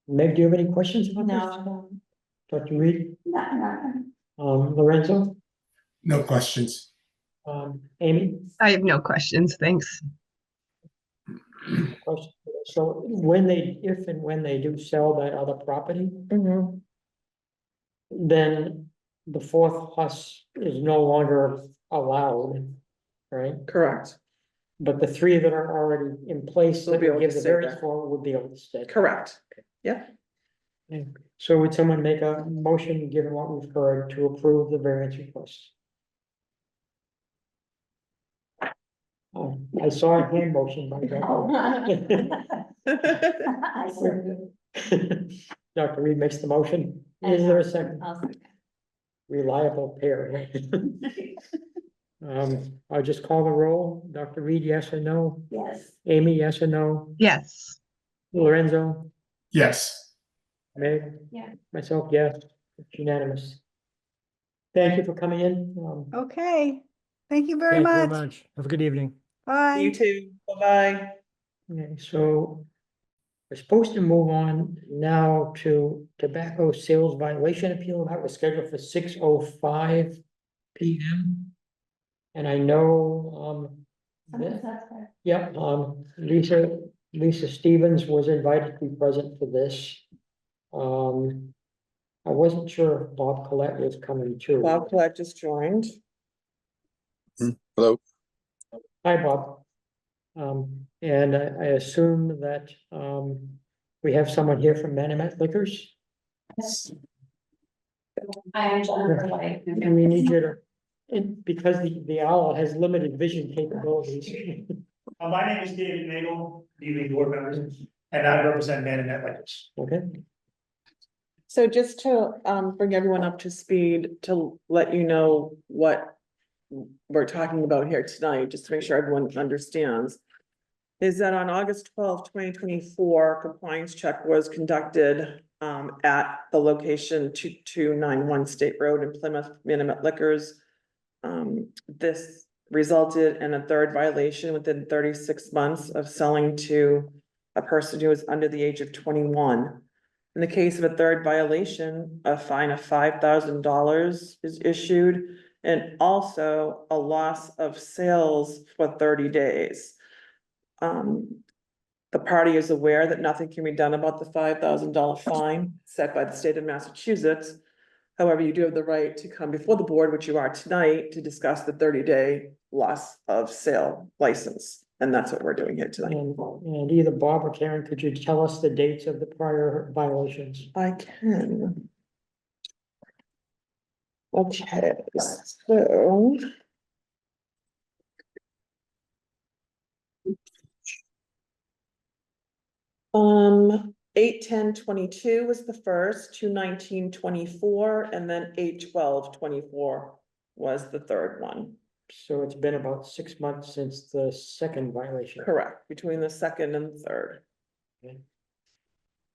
Meg, do you have any questions about this? No, Dr. Reed, no. Lorenzo, No questions. Amy? I have no questions, thanks. Question. So if and when they do sell that other property, Mhm. then the 4th horse is no longer allowed, right? Correct, But the 3 that are already in place Will that be able we give to the stay variance there. for would be able to stay. correct. Yeah, So would someone make a motion, given what we've heard, to approve the variance request? I saw a hand motion by I certainly. Dr. Reed makes the motion. Is there a second? I'll second. Reliable pair. I'll just call the roll. Dr. Reed, yes or no? Yes. Amy, yes or no? Yes. Lorenzo? Yes. Meg? Yeah. Myself, yes. It's unanimous. Thank you for coming in. Okay, thank you very Thank you very much. much. Have a good evening. Bye. you too, bye-bye. Okay, so we're supposed to move on now to tobacco sales violation appeal. That was scheduled for 6:05 PM. And I know, Sometimes that's better. yep, Lisa Stevens was invited to be present for this. I wasn't sure if Bob Collette was coming too. Bob Collette just joined. Hello. Hi, Bob. And I assume that, we have someone here from Manamet Liquors. I am Jennifer White. And we need you to, because the owl has limited vision capabilities. My name is David Nagel, evening board members, and I represent Manamet Liquors. Okay. So just to bring everyone up to speed, to let you know what we're talking about here tonight, just to make sure everyone understands, is that on August 12th, 2024, compliance check was conducted at the location 2291 State Road in Plymouth, Minimum Liquors. This resulted in a third violation within 36 months of selling to a person who is under the age of 21. In the case of a third violation, a fine of $5,000 is issued, and also a loss of sales for 30 days. The party is aware that nothing can be done about the $5,000 fine set by the state of Massachusetts. However, you do have the right to come before the board, which you are tonight, to discuss the 30-day loss of sale license. And that's what we're doing here tonight. And either Bob or Karen, could you tell us the dates of the prior violations? I can. Okay, so. 8/10/22 was the first, 2/19/24, and then 8/12/24 was the third one. So it's been about 6 months since the second violation. Correct, between the second and third.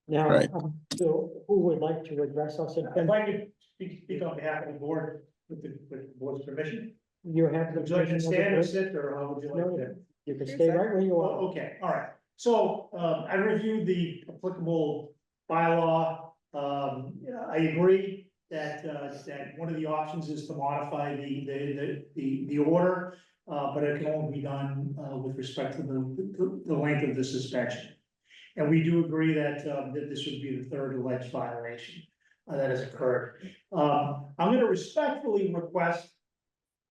Now, Right. so who would like to address us? If I could speak on behalf of the board with the board's permission, You have the. would you like to permission of the stand or board? sit, or how would you like No, to? You can stay right where you are. Oh, okay, all right. So, I reviewed the applicable bylaw. I agree that, that one of the options is to modify the order. But it can only be done, with respect to the length of the suspension. And we do agree that, that this would be the third alleged violation, that has occurred. I'm gonna respectfully request,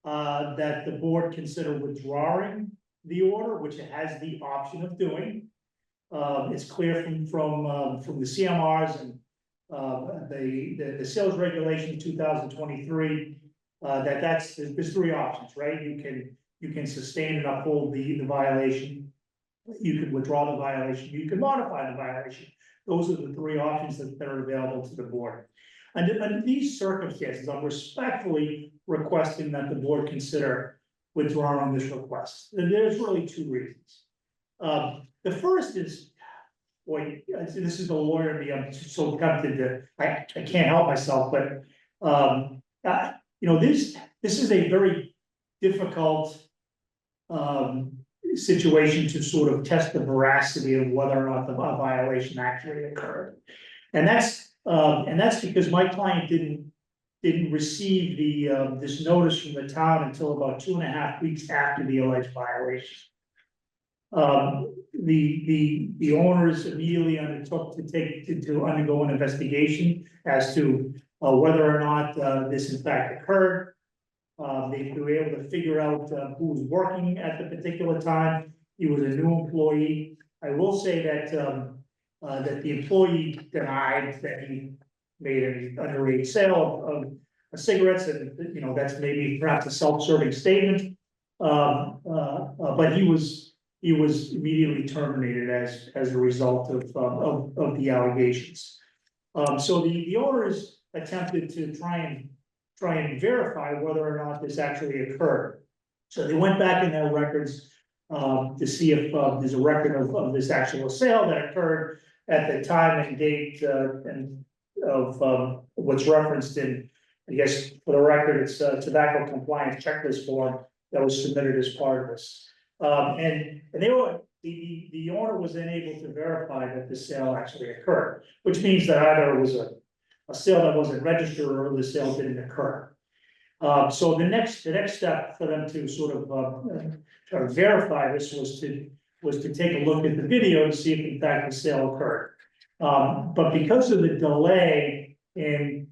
that the board consider withdrawing the order, which it has the option of doing. It's clear from the CMRs and the sales regulation 2023, there's three options, right? You can sustain and uphold the violation. You can withdraw the violation, you can modify the violation. Those are the three options that are available to the board. Under these circumstances, I'm respectfully requesting that the board consider withdrawing this request. And there's really two reasons. The first is, boy, this is the lawyer in me, I'm so tempted to, I can't help myself, but, you know, this is a very difficult, situation to sort of test the veracity of whether or not the violation actually occurred. And that's because my client didn't receive this notice from the town until about 2.5 weeks after the alleged violation. The owners immediately undertook to undergo an investigation as to whether or not this in fact occurred. They were able to figure out who was working at the particular time. He was a new employee. I will say that that the employee denied that he made an underage sale of cigarettes, and you know, that's maybe perhaps a self-serving statement. But he was immediately terminated as a result of the allegations. So the owners attempted to try and verify whether or not this actually occurred. So they went back in their records to see if there's a record of this actual sale that occurred at the time and date and of what's referenced in, I guess, for the record, it's a tobacco compliance checklist form that was submitted as part of this. And they were, the owner was then able to verify that the sale actually occurred, which means that either it was a sale that wasn't registered or the sale didn't occur. So the next step for them to sort of try to verify this was to take a look at the video to see if in fact the sale occurred. But because of the delay in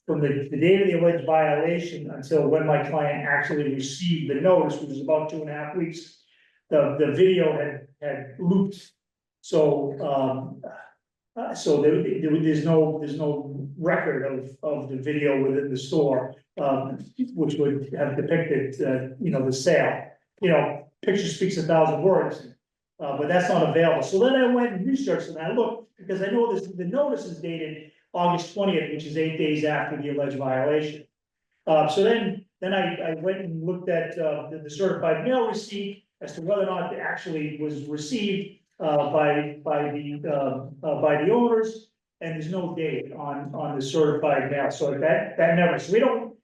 from the date of the alleged violation until when my client actually received the notice, which was about 2.5 weeks, the video had looped. So so there's no record of the video within the store, which would have depicted, you know, the sale. You know, picture speaks 1,000 words, but that's not available. So then I went and researched and I looked, because I know the notice is dated August 20th, which is 8 days after the alleged violation. So then I went and looked at, the certified mail receipt as to whether or not it actually was received, by the owners. And there's no date on the certified mail, so that never, so we don't,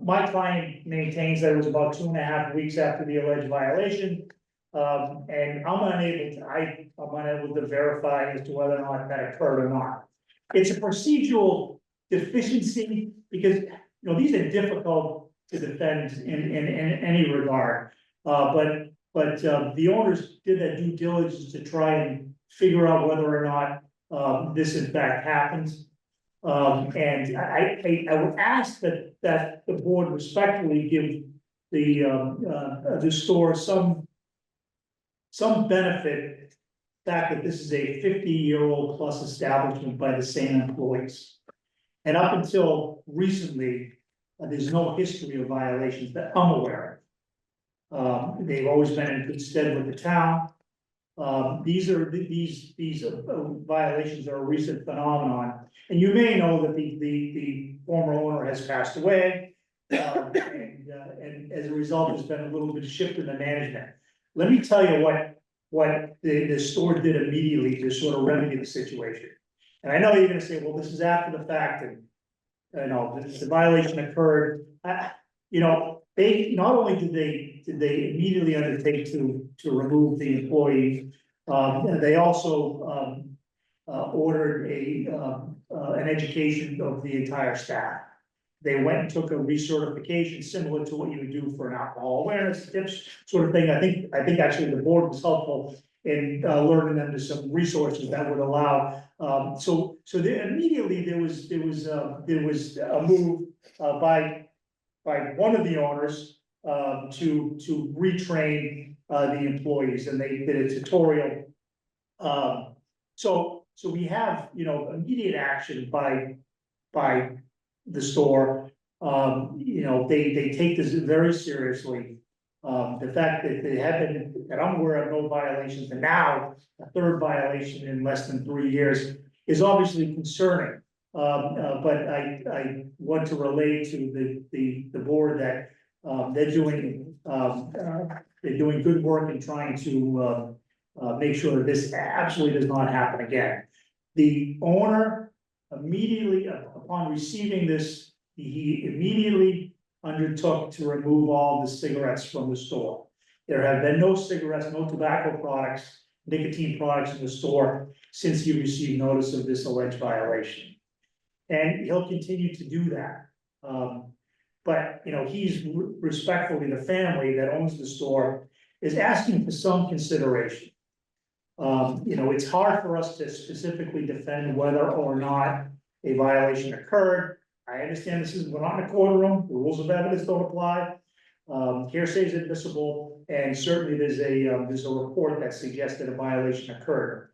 my client maintains that it was about 2.5 weeks after the alleged violation. And I'm unable to verify as to whether or not that occurred or not. It's a procedural deficiency because, these are difficult to defend in any regard. But the owners did their due diligence to try and figure out whether or not this in fact happens. And I would ask that the board respectfully give the store some benefit, the fact that this is a 50-year-old plus establishment by the same employees. And up until recently, there's no history of violations that I'm aware of. They've always been in good stead with the town. These violations are a recent phenomenon, and you may know that the former owner has passed away, and as a result, there's been a little bit of shift in the management. Let me tell you what the store did immediately to sort of remedy the situation. And I know you're going to say, well, this is after the fact, and the violation occurred. They not only did they immediately undertake to remove the employee, they also ordered an education of the entire staff. They went and took a recertification similar to what you would do for an alcohol awareness tips sort of thing. I think actually the board was helpful in learning them to some resources that would allow. So immediately there was a move by one of the owners to retrain the employees, and they did a tutorial. So we have immediate action by the store. They take this very seriously. The fact that they have been, that I'm aware of no violations, and now a third violation in less than 3 years is obviously concerning. But I want to relay to the board that they're doing good work in trying to make sure that this absolutely does not happen again. The owner immediately upon receiving this, he immediately undertook to remove all the cigarettes from the store. There have been no cigarettes, no tobacco products, nicotine products in the store since he received notice of this alleged violation. And he'll continue to do that. But he's respectfully, the family that owns the store is asking for some consideration. It's hard for us to specifically defend whether or not a violation occurred. I understand we're not in a courtroom, the rules of evidence don't apply. Hearsay is admissible, and certainly there's a report that suggests that a violation occurred.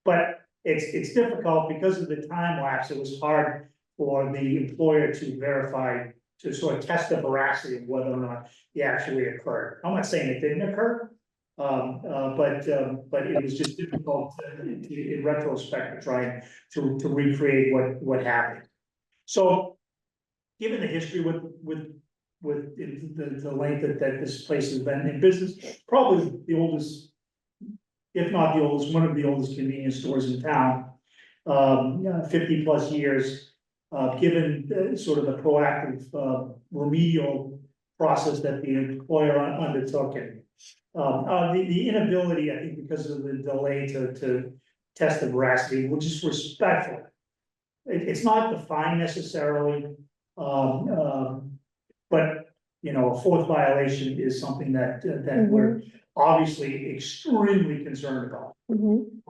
But it's difficult because of the time lapse. It was hard for the employer to verify, to sort of test the veracity of whether or not it actually occurred. I'm not saying it didn't occur, but it was just difficult in retrospect to try to recreate what happened. So, given the history with the length that this place has been in business, probably the oldest, if not the oldest, one of the oldest convenience stores in town, 50+ years, given sort of the proactive remedial process that the employer undertook, and the inability, I think, because of the delay to test the veracity, which is respectful. It's not defined necessarily, but a fourth violation is something that we're obviously extremely concerned about. In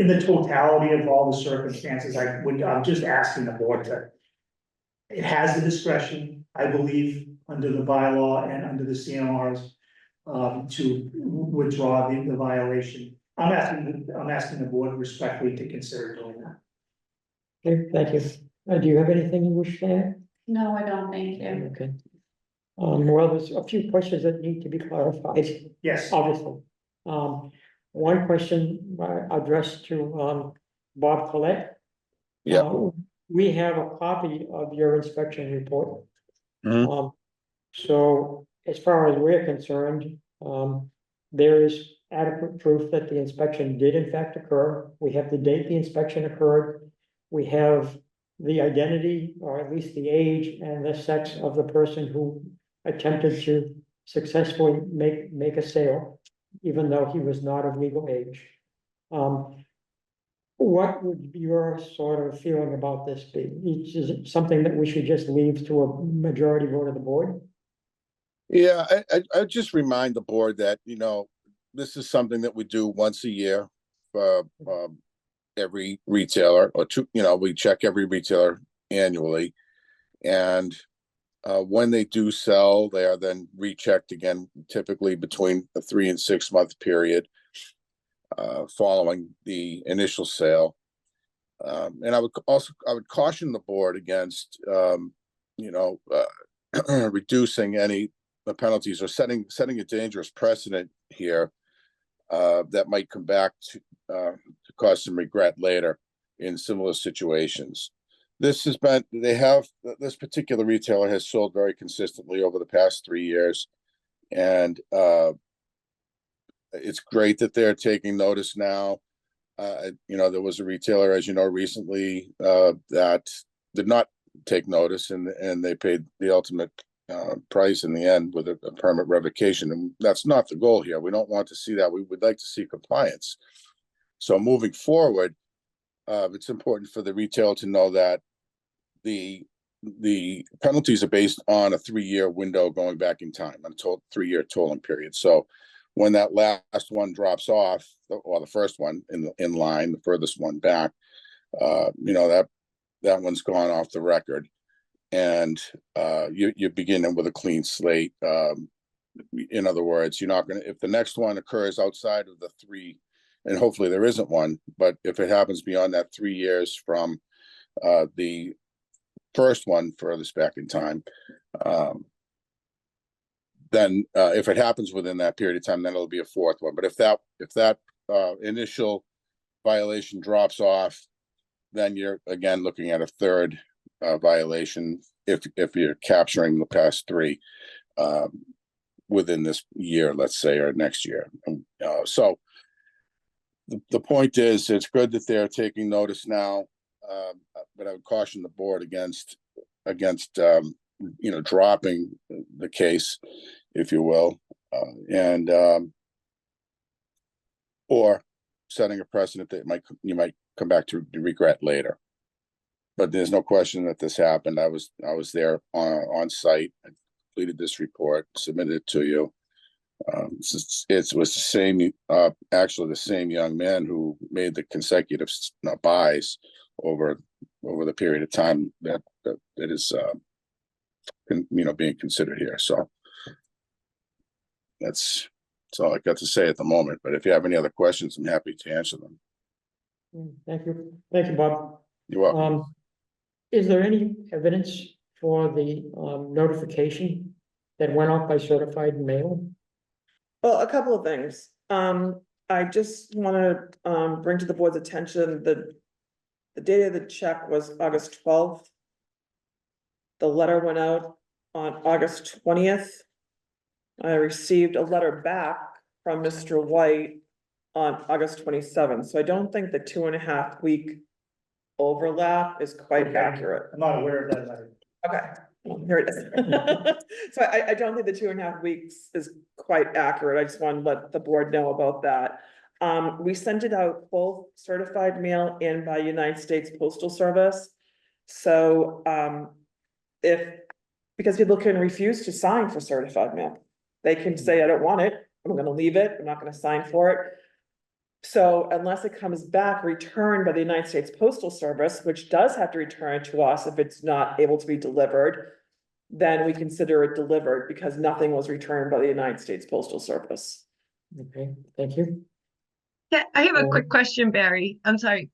the totality of all the circumstances, I'm just asking the board to. It has the discretion, I believe, under the bylaw and under the CMRs, to withdraw the violation. I'm asking the board respectfully to consider doing that. Okay, thank you. Do you have anything you wish to add? No, I don't, thank you. Okay. Well, there's a few questions that need to be clarified, Yes. obviously. One question addressed to Bob Collette. Yeah. We have a copy of your inspection report. Mhm. So as far as we're concerned, there is adequate proof that the inspection did in fact occur. We have the date the inspection occurred. We have the identity, or at least the age and the sex of the person who attempted to successfully make a sale, even though he was not of legal age. What would your sort of feeling about this be? Is it something that we should just leave to a majority vote of the board? Yeah, I just remind the board that, you know, this is something that we do once a year for every retailer, or two, you know, we check every retailer annually. And when they do sell, they are then rechecked again, typically between a 3 and 6 month period following the initial sale. And I would caution the board against, you know, reducing any the penalties or setting a dangerous precedent here that might come back to cause some regret later in similar situations. This particular retailer has sold very consistently over the past 3 years, and it's great that they're taking notice now. You know, there was a retailer, as you know, recently that did not take notice, and they paid the ultimate price in the end with a permit revocation. And that's not the goal here. We don't want to see that. We would like to see compliance. So moving forward, it's important for the retailer to know that the penalties are based on a 3-year window going back in time, on a 3-year tolling period. So when that last one drops off, or the first one in line, the furthest one back, you know, that one's gone off the record, and you're beginning with a clean slate. In other words, you're not going to, if the next one occurs outside of the 3, and hopefully there isn't one, but if it happens beyond that 3 years from the first one furthest back in time, then if it happens within that period of time, then it'll be a 4th one. But if that initial violation drops off, then you're again looking at a 3rd violation if you're capturing the past 3 within this year, let's say, or next year. So the point is, it's good that they're taking notice now, but I would caution the board against you know, dropping the case, if you will, and or setting a precedent that you might come back to regret later. But there's no question that this happened. I was there on site. I completed this report, submitted it to you. It was the same, actually the same young man who made the consecutive buys over the period of time that is, you know, being considered here. So that's all I got to say at the moment. But if you have any other questions, I'm happy to answer them. Thank you, Bob. You're welcome. Is there any evidence for the notification that went off by certified mail? Well, a couple of things. I just want to bring to the board's attention that the date of the check was August 12th. The letter went out on August 20th. I received a letter back from Mr. White on August 27th. So I don't think the 2.5 week overlap is quite accurate. I'm not aware of that letter. Okay, well, here it is. So I don't think the 2.5 weeks is quite accurate. I just want to let the board know about that. We sent it out both certified mail and by United States Postal Service. So because people can refuse to sign for certified mail, they can say, I don't want it, I'm gonna leave it, I'm not gonna sign for it. So unless it comes back returned by the United States Postal Service, which does have to return to us if it's not able to be delivered, then we consider it delivered because nothing was returned by the United States Postal Service. Okay, thank you. Yeah, I have a quick question, Barry. I'm sorry,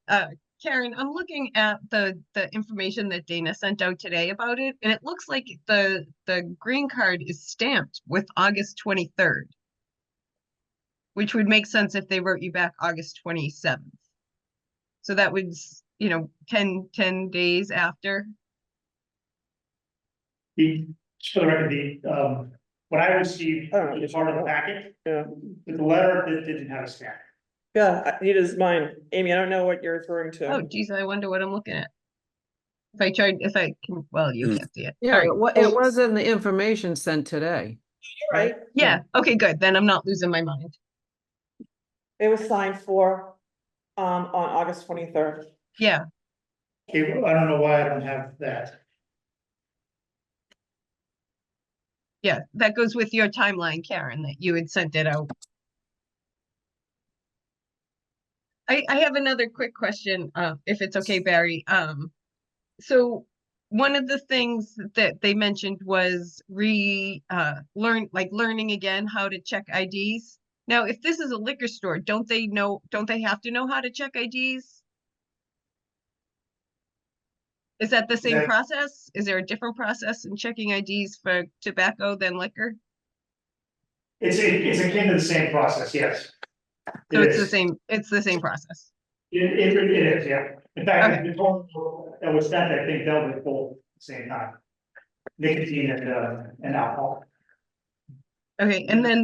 Karen, I'm looking at the information that Dana sent out today about it, and it looks like the green card is stamped with August 23rd. which would make sense if they wrote you back August 27th. So that was, 10 days after. For the record, what I received, I don't know, was part of the packet, Yeah, but the letter that didn't have a stamp. yeah, it is mine. Amy, I don't know what you're referring Oh, to. geez, I wonder what I'm looking at. If I can, well, you can't see it. Yeah, All right. it was in the information sent today. Right, Yeah, okay, good. Then I'm not losing my mind. it was signed for, on August 23rd. Yeah, Okay, I don't know why I don't have that. yeah, that goes with your timeline, Karen, that you had sent it out. I have another quick question, if it's okay, Barry. So one of the things that they mentioned was learning again how to check IDs. Now, if this is a liquor store, don't they have to know how to check IDs? Is that the same process? Is there a different process in checking IDs for tobacco than liquor? It's akin to the same process, yes. So It it's is. the same process. It is, yeah. In fact, the total that was sent, I think, dealt with both at the same time. Nicotine and alcohol. Okay, and then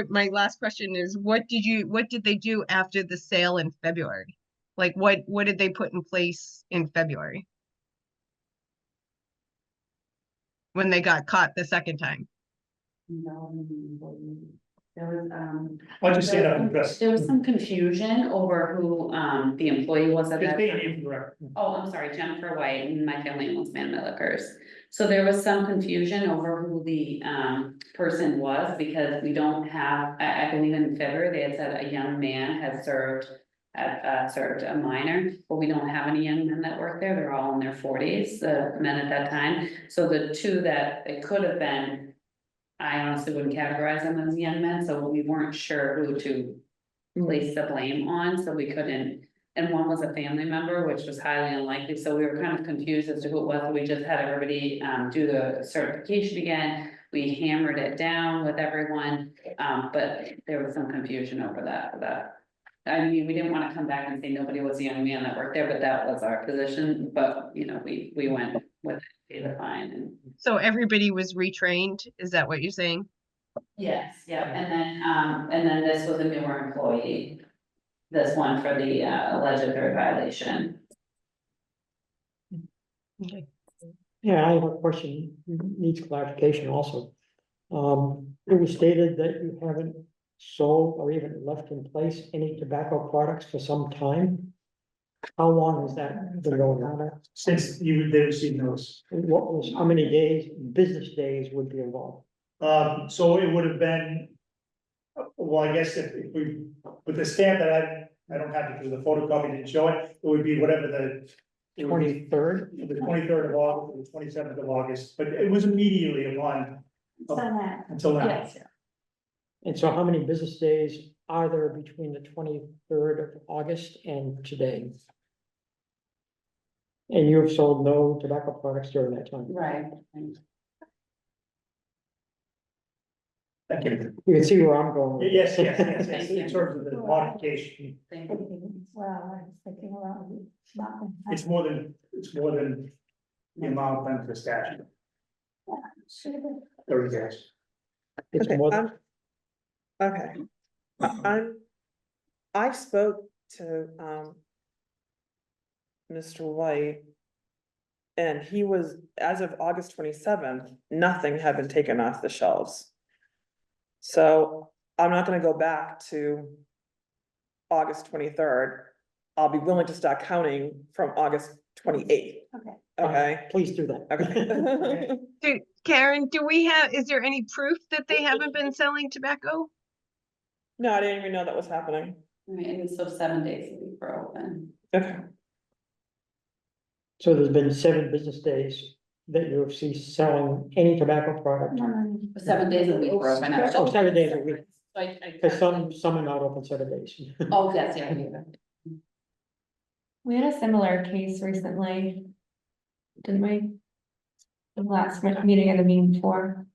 my last question is, what did they do after the sale in February? Like, what did they put in place in February? When they got caught the second time? There was, Why don't you stand up and address? there was some confusion over who, the employee was at Just that state time. your name for the record. Oh, I'm sorry, Jennifer White, and my family owns Man Liquors. So there was some confusion over who the, person was, because we don't have, I believe in February, they had said a young man had served a minor, but we don't have any young men that work there, they're all in their 40s, the men at that time. So the two that it could have been, I honestly wouldn't categorize them as young men, so we weren't sure who to place the blame on, so we couldn't. And one was a family member, which was highly unlikely, so we were kind of confused as to who it was. We just had everybody do the certification again. We hammered it down with everyone, but there was some confusion over that. I mean, we didn't want to come back and say nobody was a young man that worked there, but that was our position. But we went with pay the fine and. So everybody was retrained, is that what you're saying? Yes, yeah, and then this was a newer employee. This one for the alleged third violation. Okay. Yeah, I have a question, needs clarification also. It was stated that you haven't sold or even left in place any tobacco products for some time. How long has that been going on? Since they received notice. How many days, business days would be involved? So it would have been, well, I guess if we, with the stamp that I don't have it because the photocopy didn't show it, it would be whatever the. 23rd? The 23rd of August, or the 27th of August, but it was immediately upon. Until now. Yes. And so how many business days are there between the 23rd of August and today? And you have sold no tobacco products during that time? Right. Thank you. You can see where I'm going. with Yes, this. yes, in terms of the modification, Well, I was thinking around. it's more than the amount of time for the statute, 30 days. It's Okay, more than, okay. I spoke to, Mr. White. And he was, as of August 27th, nothing had been taken off the shelves. So I'm not gonna go back to August 23rd. I'll be willing to start counting from August 28th. Okay. Okay, please do that. okay. Karen, is there any proof that they haven't been selling tobacco? No, I didn't even know that was happening. Right, and so 7 days a week for open. Okay. So there's been 7 business days that you have ceased selling any tobacco product? 7 days a week for open. Oh, 7 days a week. I- Because some are not open 7 days. Oh, yes, yeah. We had a similar case recently. Didn't we? The last meeting and the meeting before.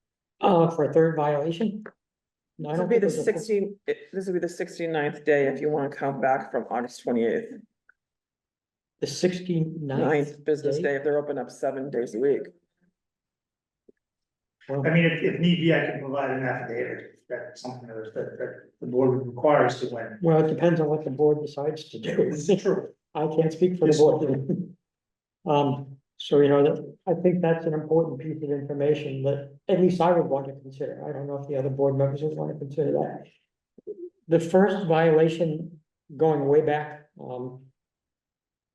For a third violation? I This don't would be think the it was a- this would be the 69th day if you want to count back from August 28th. The 69th Ninth business day, if they're open up 7 days a week. Well, I mean, if need be, I can provide an affidavit, if that's something that the board requires to win. well, it depends on what the board decides to do. This is true. I can't speak for the Yes. board. So, you know, that, I think that's an important piece of information that at least I would want to consider. I don't know if the other board members would want to consider that. The first violation going way back,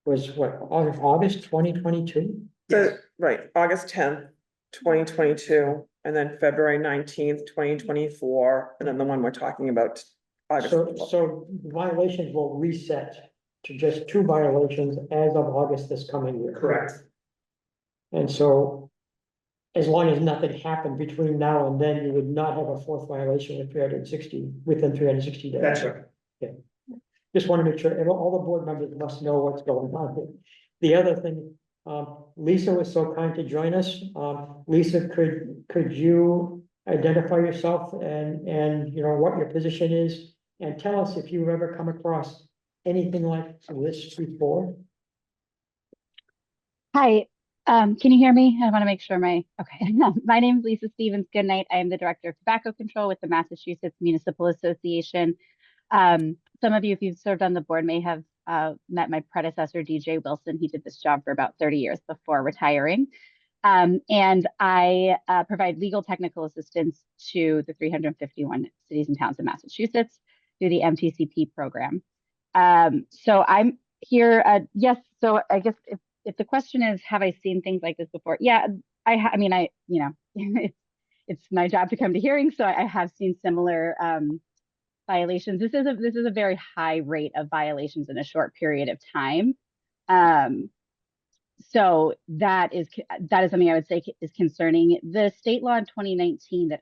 was what, August 2022? So, right, August 10th, 2022, and then February 19th, 2024, and then the one we're talking about. August. So violations will reset to just 2 violations as of August this coming year. Correct. And so, as long as nothing happened between now and then, you would not have a 4th violation within 360 days. That's right. Just want to make sure, and all the board members must know what's going on here. The other thing, Lisa was so kind to join us. Lisa, could you identify yourself and you know, what your position is? And tell us if you've ever come across anything like this before? Hi, can you hear me? I want to make sure okay. My name is Lisa Stevens. Good night. I am the Director of Tobacco Control with the Massachusetts Municipal Association. Some of you, if you've served on the board, may have met my predecessor, DJ Wilson. He did this job for about 30 years before retiring. And I provide legal technical assistance to the 351 cities and towns in Massachusetts through the MTCP program. So I'm here, yes, so I guess if the question is, have I seen things like this before? Yeah, I mean, you know, it's my job to come to hearings, so I have seen similar violations. This is a very high rate of violations in a short period of time. So that is something I would say is concerning. The state law in 2019 that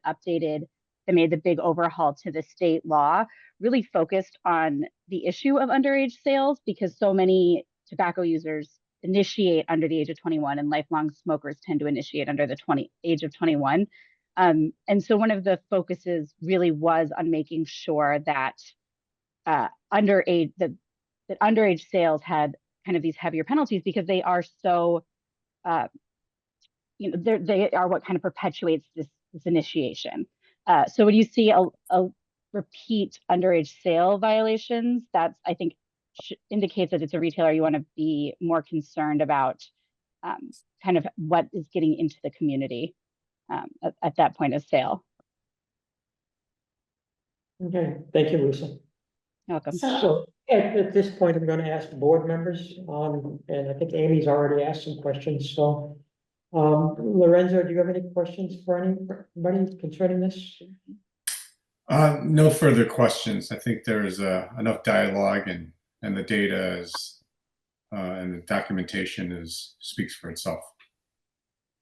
made the big overhaul to the state law really focused on the issue of underage sales, because so many tobacco users initiate under the age of 21, and lifelong smokers tend to initiate under the age of 21. And so one of the focuses really was on making sure that underage sales had kind of these heavier penalties, because they are so, you know, they are what kind of perpetuates this initiation. So when you see a repeat underage sale violations, that's, I think, indicates that it's a retailer you want to be more concerned about, kind of what is getting into the community at that point of sale. Okay, thank you, Lisa. You're welcome. So at this point, I'm going to ask board members, and I think Amy's already asked some questions, so Lorenzo, do you have any questions for anybody concerning this? No further questions. I think there's enough dialogue and the data is and the documentation speaks for itself.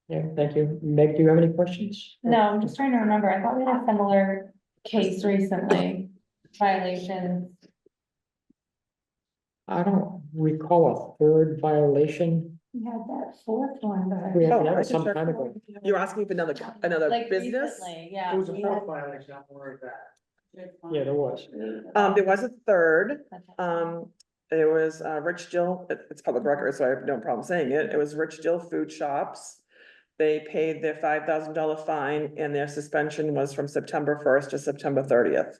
Yeah, thank you. Meg, do you have any questions? No, I'm just trying to remember. I thought we had a similar case recently, violations. I don't recall a 3rd violation. We had that 4th one, but. We had Oh, that I was can some check. time ago. You're asking for another Like business? recently, yeah. It was a 4th violation, I'm aware of that. Yeah, there was. There was a 3rd. It was Rich Jill, it's public record, so I have no problem saying it. It was Rich Jill Food Shops. They paid their $5,000 fine, and their suspension was from September 1st to September 30th.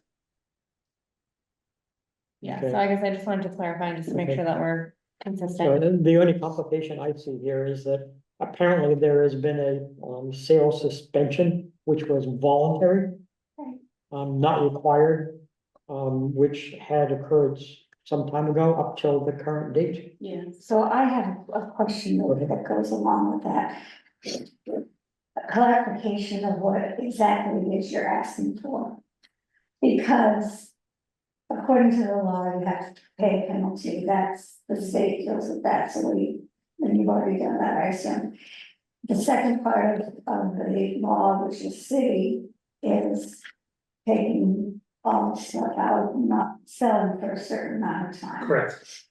Yeah, Okay. so I guess I just wanted to clarify, just to make Okay. sure that we're So consistent. then the only complication I see here is that apparently there has been a sales suspension, which was voluntary. Not required, which had occurred some time ago up till the current date. Yeah. So I have a question that goes along with that. A clarification of what exactly it is you're asking for. Because according to the law, you have to pay a penalty. That's the state deals with that, so then you've already done that, I assume. The second part of the law, which is city, is taking all the stuff out, not selling for a certain amount of time. Correct.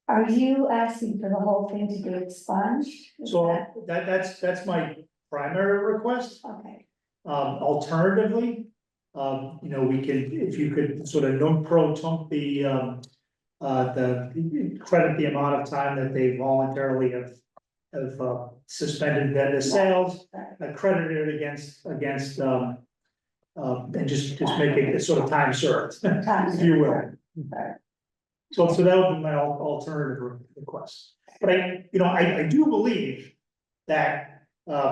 Are you asking for the whole thing to be expunged? Is So that- that's my primary request. Okay, Alternatively, you know, we could, if you could sort of non-pro-tunc the credit the amount of time that they voluntarily have suspended vendor sales, credited against, and just make it sort of time served, if you will. So that would be my alternative request. But I do believe that,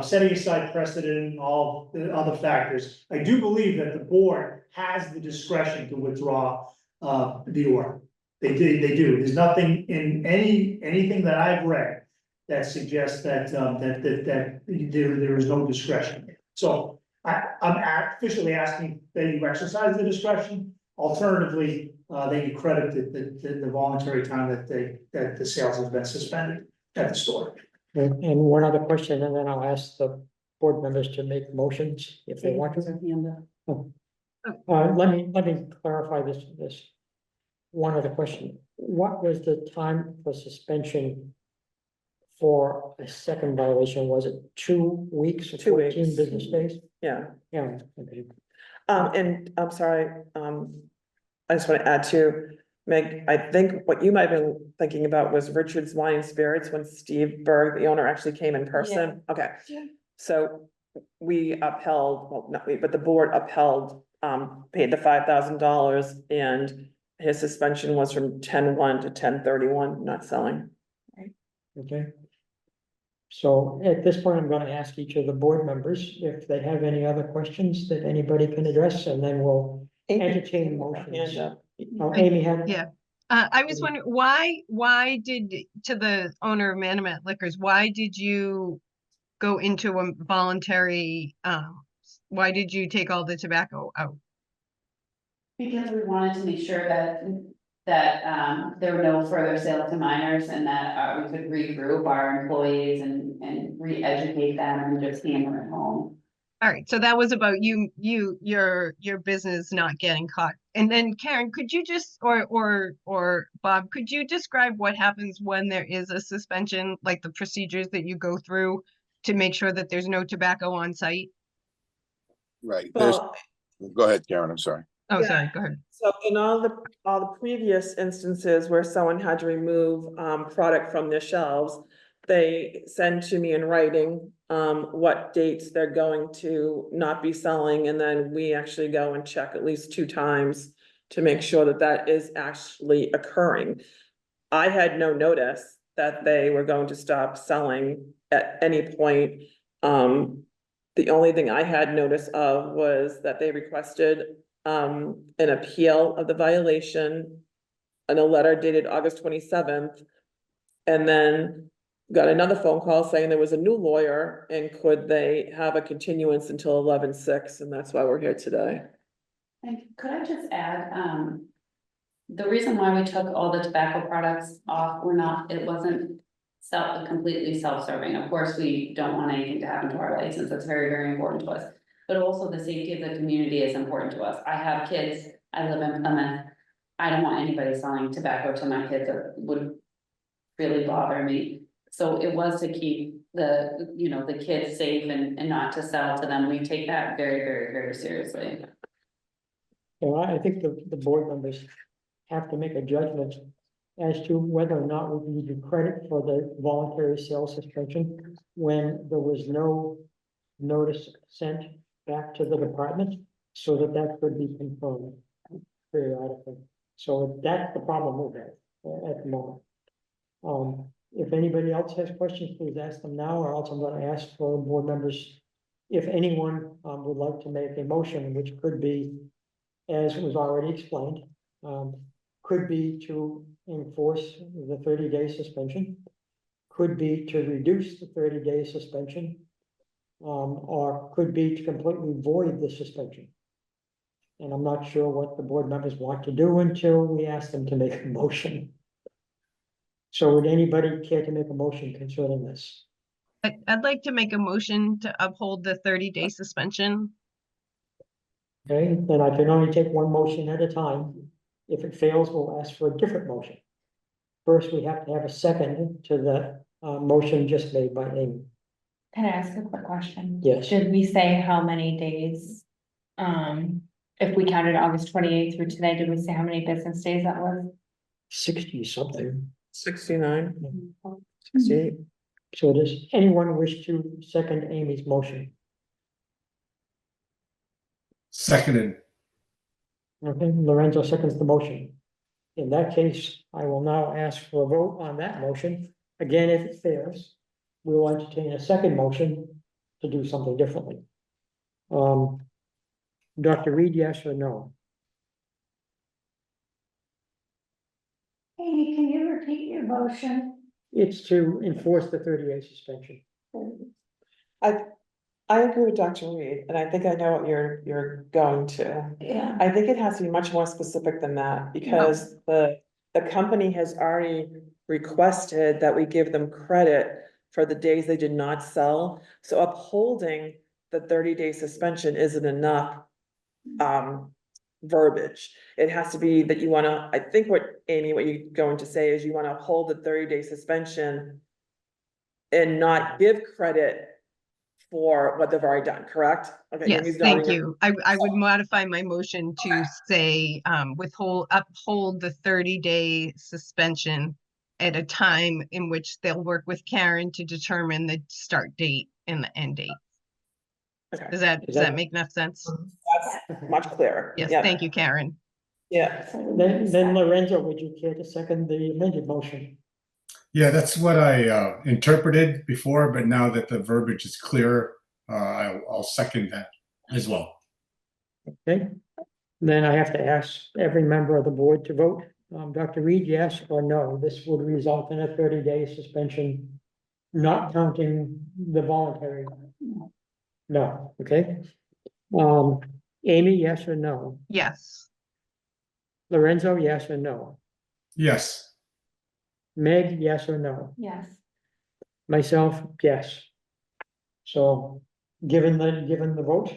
setting aside precedent and all the other factors, I do believe that the board has the discretion to withdraw, the order. They do. There's nothing in anything that I've read that suggests that, that there is no discretion. So I'm officially asking that you exercise the discretion. Alternatively, that you credit the voluntary time that the sales have been suspended at the store. And one other question, and then I'll ask the board members to make motions if they want to. Let me clarify this one other question. What was the time for suspension for a second violation? Was it 2 weeks or 2 14 weeks. business days? Yeah. Yeah. Okay. And I'm sorry, I just want to add to Meg, I think what you might have been thinking about was Richard's Wine and Spirits when Steve Berg, the owner, actually came in person. Okay. So we upheld, well, not we, but the board upheld, paid the $5,000 and his suspension was from 10/1 to 10/31, not selling. Okay. So at this point, I'm going to ask each of the board members if they have any other questions that anybody can address, and then we'll entertain motions. Oh, Amy had. Yeah. I was wondering why did, to the owner of Manamet Liquors, why did you go into a voluntary, why did you take all the tobacco out? Because we wanted to make sure that there were no further sales to minors and that we could regroup our employees and re-educate them and just hammer it home. All right, so that was about your business not getting caught. And then Karen, could you just, or Bob, could you describe what happens when there is a suspension, like the procedures that you go through to make sure that there's no tobacco on site? Right. Well, Go ahead, Karen, I'm sorry. Oh, yeah. sorry, go ahead. So in all the previous instances where someone had to remove product from their shelves, they send to me in writing what dates they're going to not be selling, and then we actually go and check at least 2 times to make sure that that is actually occurring. I had no notice that they were going to stop selling at any point. The only thing I had notice of was that they requested an appeal of the violation in a letter dated August 27th. And then got another phone call saying there was a new lawyer and could they have a continuance until 11/6, and that's why we're here today. And could I just add, the reason why we took all the tobacco products off, it wasn't completely self-serving. Of course, we don't want anything to happen to our license. That's very, very important to us. But also the safety of the community is important to us. I have kids, I live in Plymouth. I don't want anybody selling tobacco to my kids. That would really bother me. So it was to keep the kids safe and not to sell to them. We take that very, very, very seriously. Yeah, I think the board members have to make a judgment as to whether or not we need to credit for the voluntary sales suspension when there was no notice sent back to the department, so that could be confirmed periodically. So that's the problem with that at the moment. If anybody else has questions, please ask them now, or else I'm going to ask for board members. If anyone would like to make a motion, which could be, as was already explained, could be to enforce the 30-day suspension, could be to reduce the 30-day suspension, or could be to completely void the suspension. And I'm not sure what the board members want to do until we ask them to make a motion. So would anybody care to make a motion concerning this? I'd like to make a motion to uphold the 30-day suspension. Okay, then I can only take one motion at a time. If it fails, we'll ask for a different motion. First, we have to have a second to the motion just made by Amy. Can I ask a quick question? Yes. Did we say how many days if we counted August 28th through today, did we say how many business days that was? 60 something. 69, 68. So does anyone wish to second Amy's motion? Seconded. Okay, Lorenzo seconds the motion. In that case, I will now ask for a vote on that motion. Again, if it fails, we will entertain a second motion to do something differently. Dr. Reed, yes or no? Amy, can you repeat your motion? It's to enforce the 30-day suspension. I agree with Dr. Reed, and I think I know what you're going to. Yeah. I think it has to be much more specific than that, because the company has already requested that we give them credit for the days they did not sell. So upholding the 30-day suspension isn't enough verbiage. It has to be that you wanna, I think what Amy, what you're going to say is you wanna uphold the 30-day suspension and not give credit for what they've already done, correct? Okay, Yes, Amy's thank nodding. you. I would modify my motion to say, uphold the 30-day suspension at a time in which they'll work with Karen to determine the start date and the end date. Okay, Does that make enough sense? that's much clearer. Yes, Yeah. thank you, Karen. Yeah, Then Lorenzo, would you care to second the amended motion? Yeah, that's what I interpreted before, but now that the verbiage is clearer, I'll second that as well. Okay, then I have to ask every member of the board to vote. Dr. Reed, yes or no? This would result in a 30-day suspension, not counting the voluntary. No, okay. Amy, yes or no? Yes. Lorenzo, yes or no? Yes. Meg, yes or no? Yes. Myself, yes. So, given the vote,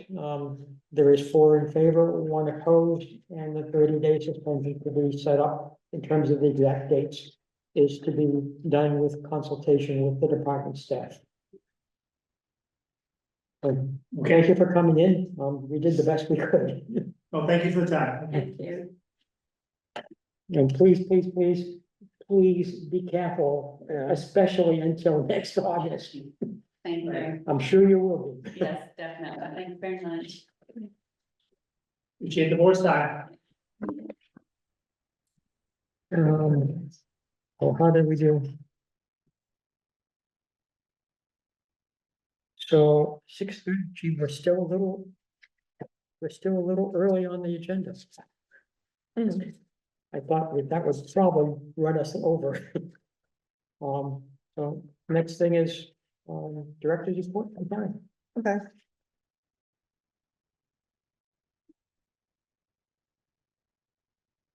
there is 4 in favor, 1 opposed, and the 30-day suspension to be set up in terms of the exact dates is to be done with consultation with the department staff. Thank you for coming in. We did the best we could. Well, thank you for the time. Thank you. And please be careful, Yeah. especially until next August. Thank you. I'm sure you will be. Yes, definitely. Thank you very much. Appreciate the board's time. So how did we do? So 6:30, we're still a little early on the agenda. I thought that would probably run us over. So next thing is, director's report. okay.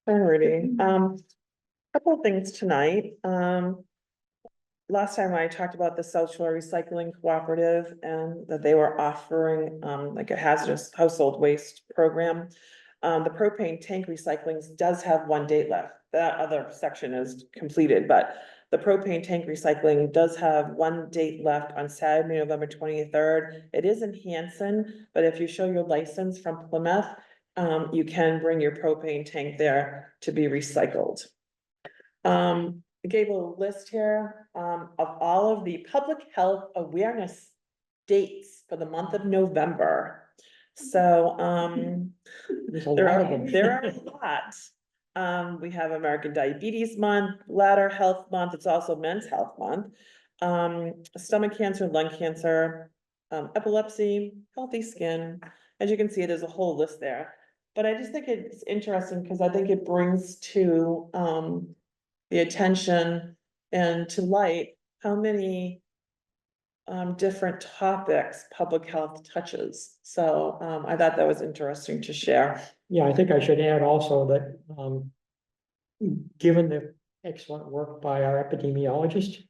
Alrighty, couple of things tonight. Last time I talked about the South Shore Recycling Cooperative and that they were offering, like a hazardous household waste program. The propane tank recycling does have 1 date left. That other section is completed, but the propane tank recycling does have 1 date left on Saturday, November 23rd. It is in Hanson, but if you show your license from Plymouth, you can bring your propane tank there to be recycled. I gave a list here, of all of the public health awareness dates for the month of November. So, There's a lot of them. there are a lot. We have American Diabetes Month, Bladder Health Month, it's also Men's Health Month. Stomach cancer, lung cancer, epilepsy, healthy skin. As you can see, there's a whole list there. But I just think it's interesting because I think it brings to the attention and to light how many different topics public health touches. So I thought that was interesting to share. Yeah, I think I should add also that, given the excellent work by our epidemiologist,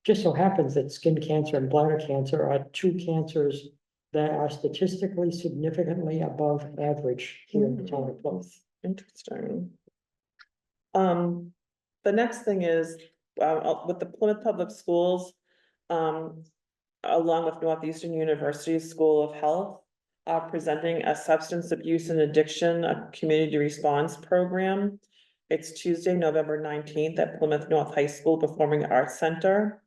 just so happens that skin cancer and bladder cancer are 2 cancers that are statistically significantly above average here in the town of Plymouth. Interesting. The next thing is, with the Plymouth Public Schools, along with Northeastern University School of Health, presenting a substance abuse and addiction, a community response program. It's Tuesday, November 19th at Plymouth North High School Performing Arts Center.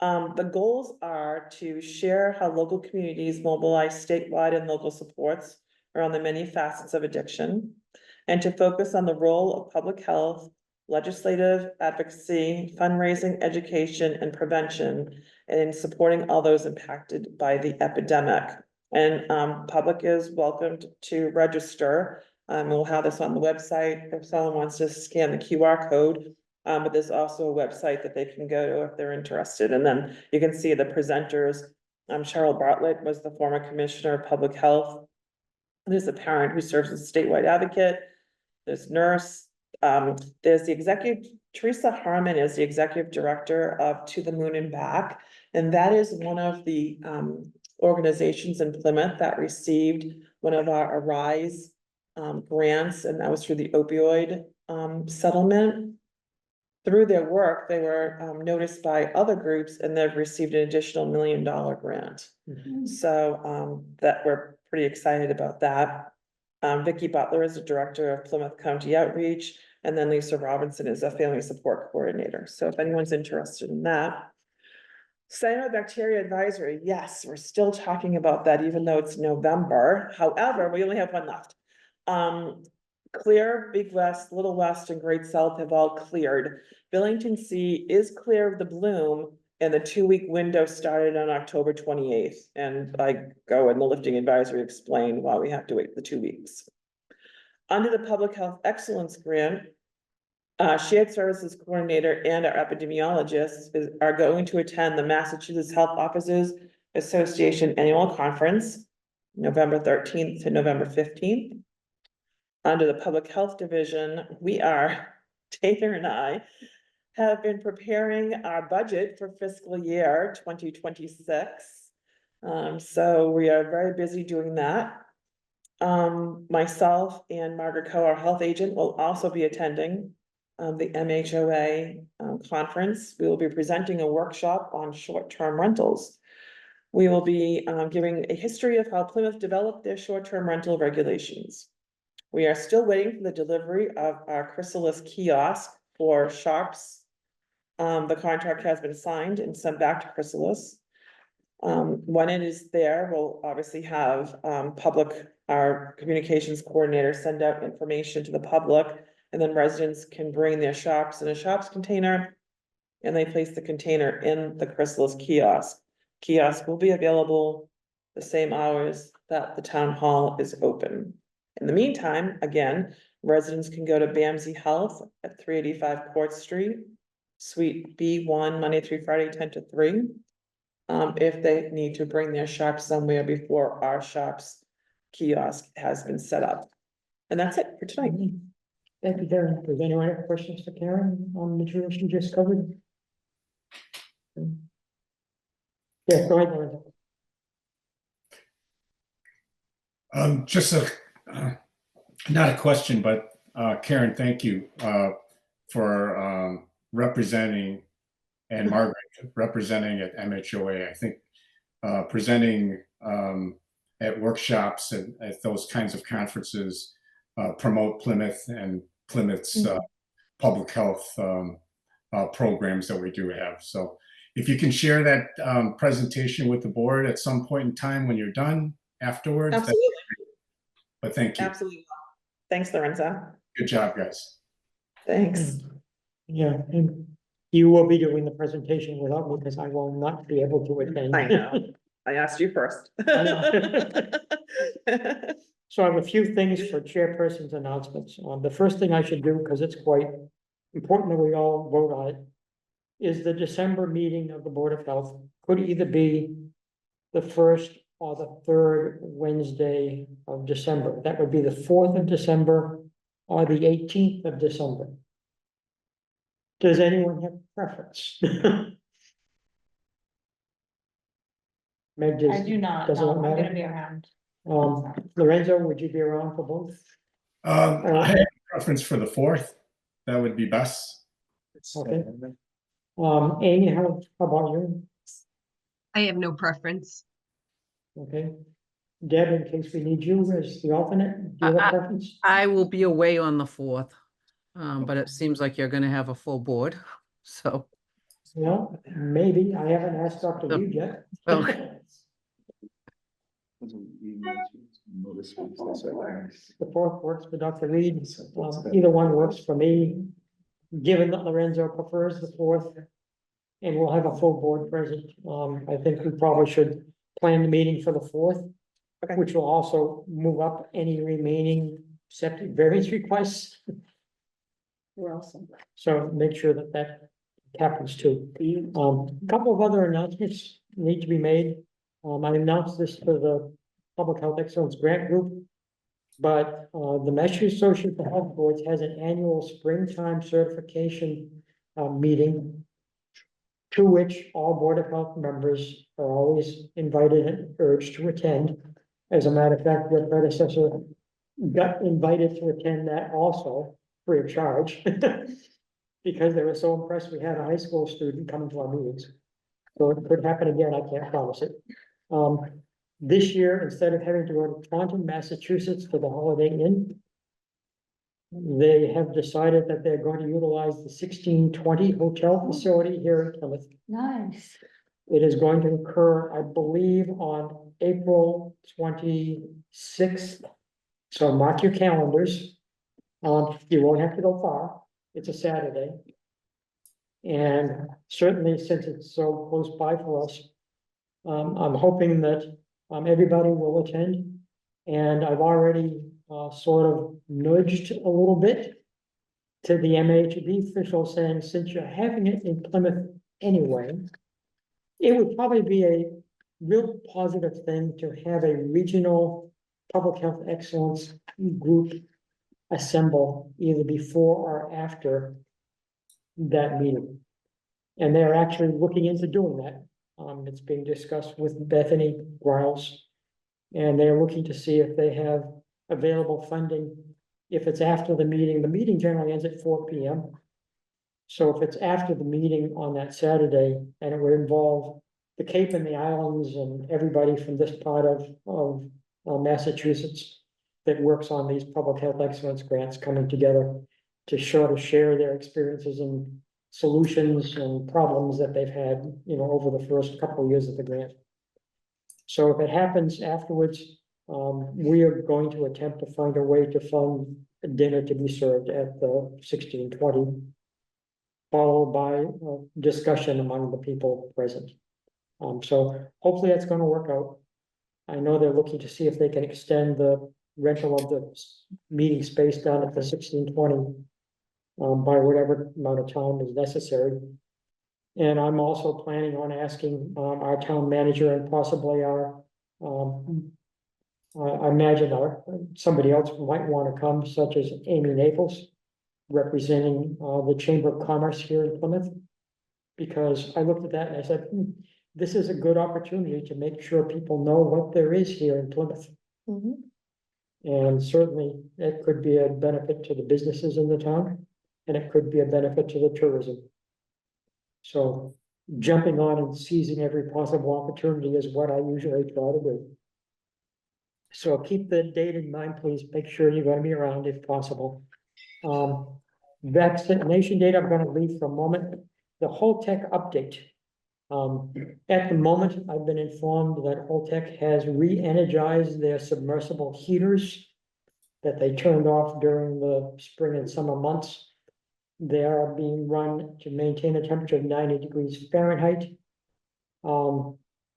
The goals are to share how local communities mobilize statewide and local supports around the many facets of addiction, and to focus on the role of public health, legislative advocacy, fundraising, education, and prevention, and in supporting all those impacted by the epidemic. And public is welcomed to register. We'll have this on the website if someone wants to scan the QR code. But there's also a website that they can go to if they're interested. And then you can see the presenters. Cheryl Bartlett was the former Commissioner of Public Health. There's a parent who serves as a statewide advocate. There's nurse. There's the executive, Teresa Harmon is the executive director of To the Moon and Back. And that is one of the organizations in Plymouth that received one of our Arise grants, and that was through the opioid settlement. Through their work, they were noticed by other groups, and they've received an additional $1 million grant. So that we're pretty excited about that. Vicki Butler is the director of Plymouth County Outreach, and then Lisa Robinson is a family support coordinator. So if anyone's interested in that. Cyanobacteria advisory, yes, we're still talking about that, even though it's November. However, we only have one left. Clear, Big West, Little West, and Great South have all cleared. Billington C is clear of the bloom, and the 2-week window started on October 28th. And I go in the lifting advisory explain why we have to wait the 2 weeks. Under the Public Health Excellence Grant, Shared Services Coordinator and our epidemiologists are going to attend the Massachusetts Health Officers Association Annual Conference, November 13th to November 15th. Under the Public Health Division, Taylor and I have been preparing our budget for fiscal year 2026. So we are very busy doing that. Myself and Margaret Coe, our health agent, will also be attending the MHOA conference. We will be presenting a workshop on short-term rentals. We will be giving a history of how Plymouth developed their short-term rental regulations. We are still waiting for the delivery of our Chrysalis kiosk for shops. The contract has been signed and sent back to Chrysalis. When it is there, we'll obviously have our communications coordinator send out information to the public, and then residents can bring their shops in a shops container, and they place the container in the Chrysalis kiosk. Kiosk will be available the same hours that the town hall is open. In the meantime, again, residents can go to Bamsey Health at 385 Court Street, Suite B1, Monday through Friday, 10 to 3. If they need to bring their shop somewhere before our shop's kiosk has been set up. And that's it for tonight. Thank you, Karen. Does anyone have questions for Karen on the material she just covered? Yeah, go ahead, Lorenzo. Just not a question, but Karen, thank you for representing, and Margaret representing at MHOA. I think presenting at workshops and at those kinds of conferences promote Plymouth and Plymouth's public health programs that we do have. So if you can share that presentation with the board at some point in time when you're done afterwards. Absolutely. But thank you. Absolutely. Thanks, Lorenzo. Good job, guys. Thanks. Yeah, and you will be doing the presentation without me because I will not be able to attend. I know. I asked you first. So I have a few things for chairperson's announcements. The first thing I should do, because it's quite important that we all vote on it, is the December meeting of the Board of Health could either be the first or the third Wednesday of December. That would be the 4th of December or the 18th of December. Does anyone have preference? Meg, I do not, does it no, I'm matter? gonna be around. Lorenzo, would you be around for both? I have a preference for the 4th. That would be best. Okay. Amy, how about you? I have no preference. Okay. Deb, in case we need you as the alternate, do you have preference? I will be away on the 4th, but it seems like you're gonna have a full board, so. Well, maybe, I haven't asked Dr. Reed yet. Well, The 4th works for Dr. Reed, either one works for me, given that Lorenzo prefers the 4th. And we'll have a full board present, I think we probably should plan the meeting for the 4th. Okay. Which will also move up any remaining septic variance requests, We're awesome. so make sure that that happens too. A couple of other announcements need to be made. I announced this to the Public Health Excellence Grant Group. But the Massachusetts Association for Health Boards has an annual springtime certification meeting, to which all Board of Health members are always invited and urged to attend. As a matter of fact, your predecessor got invited to attend that also, free of charge. Because they were so impressed we had a high school student coming to our meetings. So it could happen again, I can't promise it. This year, instead of having to go to Taunton, Massachusetts for the Holiday Inn, they have decided that they're going to utilize the 1620 hotel facility here in Plymouth. Nice. It is going to occur, I believe, on April 26th. So mark your calendars. You won't have to go far. It's a Saturday. And certainly, since it's so close by for us, I'm hoping that everybody will attend. And I've already sort of nudged a little bit to the MHB official saying, since you're having it in Plymouth anyway, it would probably be a real positive thing to have a regional public health excellence group assemble either before or after that meeting. And they're actually looking into doing that. It's being discussed with Bethany Griles. And they're looking to see if they have available funding. If it's after the meeting generally ends at 4 p.m. So if it's after the meeting on that Saturday, and it would involve the Cape and the Islands and everybody from this part of Massachusetts that works on these public health excellence grants coming together to sort of share their experiences and solutions and problems that they've had, over the first couple of years of the grant. So if it happens afterwards, we are going to attempt to find a way to fund a dinner to be served at the 1620, followed by discussion among the people present. So hopefully that's going to work out. I know they're looking to see if they can extend the rental of the meeting space down at the 1620 by whatever amount of time is necessary. And I'm also planning on asking our town manager and possibly our, I imagine somebody else might want to come, such as Amy Naples, representing the Chamber of Commerce here in Plymouth. Because I looked at that and I said, this is a good opportunity to make sure people know what there is here in Plymouth. And certainly it could be a benefit to the businesses in the town, and it could be a benefit to the tourism. So jumping on and seizing every possible opportunity is what I usually try to do. So keep the date in mind, please. Make sure you're going to be around if possible. Vaccination date, I'm going to leave for a moment. The Holtec update. At the moment, I've been informed that Holtec has re-energized their submersible heaters that they turned off during the spring and summer months. They are being run to maintain a temperature of 90 degrees Fahrenheit.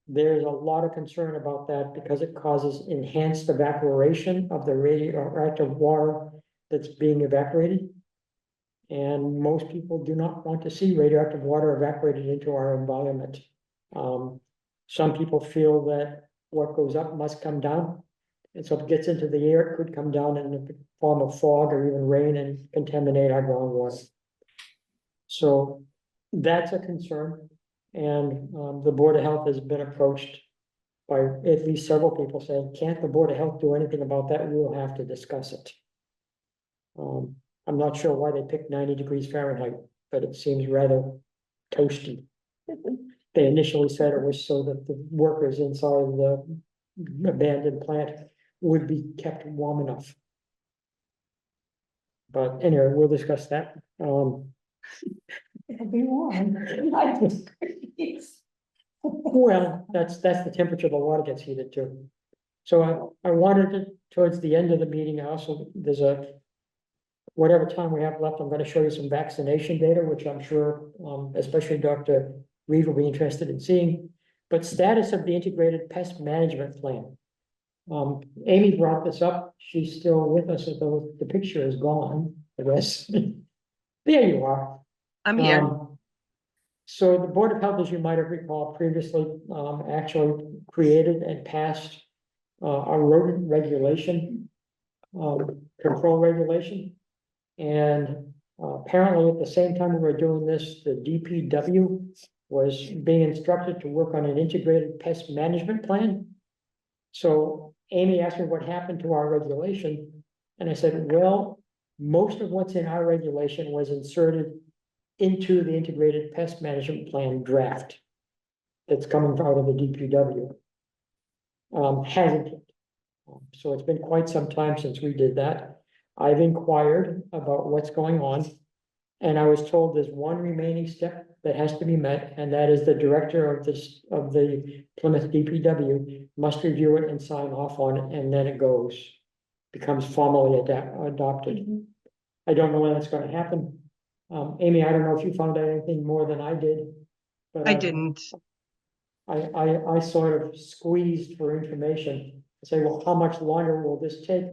There's a lot of concern about that because it causes enhanced evaporation of the radioactive water that's being evaporated. And most people do not want to see radioactive water evaporated into our environment. Some people feel that what goes up must come down. And so if it gets into the air, it could come down in the form of fog or even rain and contaminate our groundwater. So that's a concern. And the Board of Health has been approached by at least several people saying, can't the Board of Health do anything about that? We will have to discuss it. I'm not sure why they picked 90 degrees Fahrenheit, but it seems rather toasty. They initially said it was so that the workers inside the abandoned plant would be kept warm enough. But anyway, we'll discuss that. It'll be warm. I disagree. Well, that's the temperature the water gets heated to. So I wanted to, towards the end of the meeting, there's whatever time we have left, I'm gonna show you some vaccination data, which I'm sure, especially Dr. Reeve will be interested in seeing. But status of the integrated pest management plan. Amy brought this up. She's still with us, although the picture is gone, the rest. There you are. I'm here. So the Board of Health, as you might have recalled previously, actually created and passed a rodent regulation, control regulation. And apparently at the same time we were doing this, the DPW was being instructed to work on an integrated pest management plan. So Amy asked me what happened to our regulation. And I said, well, most of what's in our regulation was inserted into the integrated pest management plan draft that's coming out of the DPW. Hasn't. So it's been quite some time since we did that. I've inquired about what's going on. And I was told there's one remaining step that has to be met, and that is the director of the Plymouth DPW must review it and sign off on it, and then it becomes formally adopted. I don't know when that's gonna happen. Amy, I don't know if you found out anything more than I did. But I didn't. I sort of squeezed for information to say, well, how much longer will this take?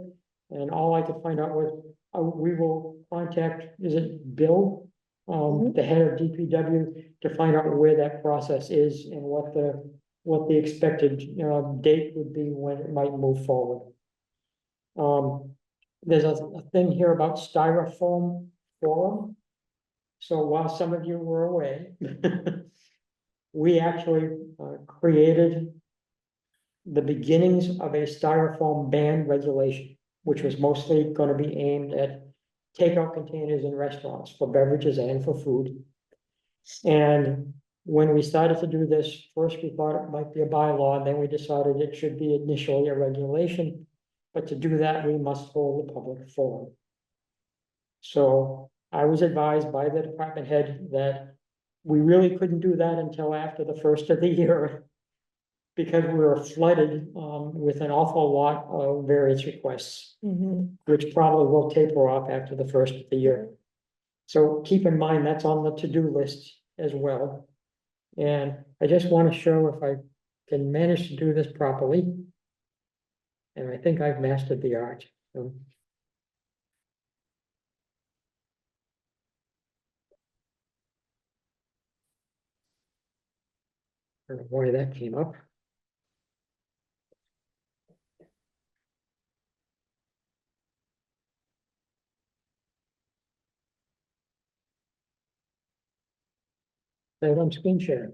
And all I could find out was, we will contact, is it Bill? The head of DPW, to find out where that process is and what the expected, date would be when it might move forward. There's a thing here about styrofoam forum. So while some of you were away, we actually created the beginnings of a styrofoam ban regulation, which was mostly going to be aimed at takeout containers in restaurants for beverages and for food. And when we started to do this, first we thought it might be a bylaw, and then we decided it should be initially a regulation. But to do that, we must hold a public forum. So I was advised by the department head that we really couldn't do that until after the first of the year, because we were flooded with an awful lot of various requests, which probably will taper off after the first of the year. So keep in mind, that's on the to-do list as well. And I just want to show if I can manage to do this properly. And I think I've mastered the art. So. I don't know why that came up. That I'm screen sharing.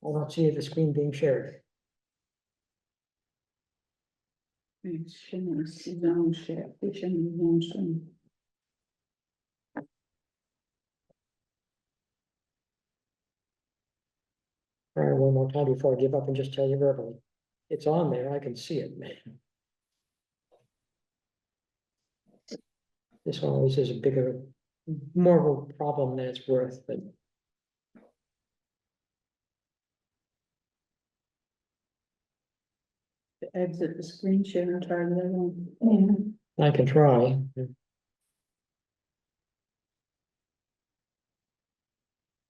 I don't see the screen being shared. Try one more time before I give up and just tell you verbally. It's on there, I can see it, man. This one always is more of a problem than it's worth, but. Exit the screen share and try that one. I can try.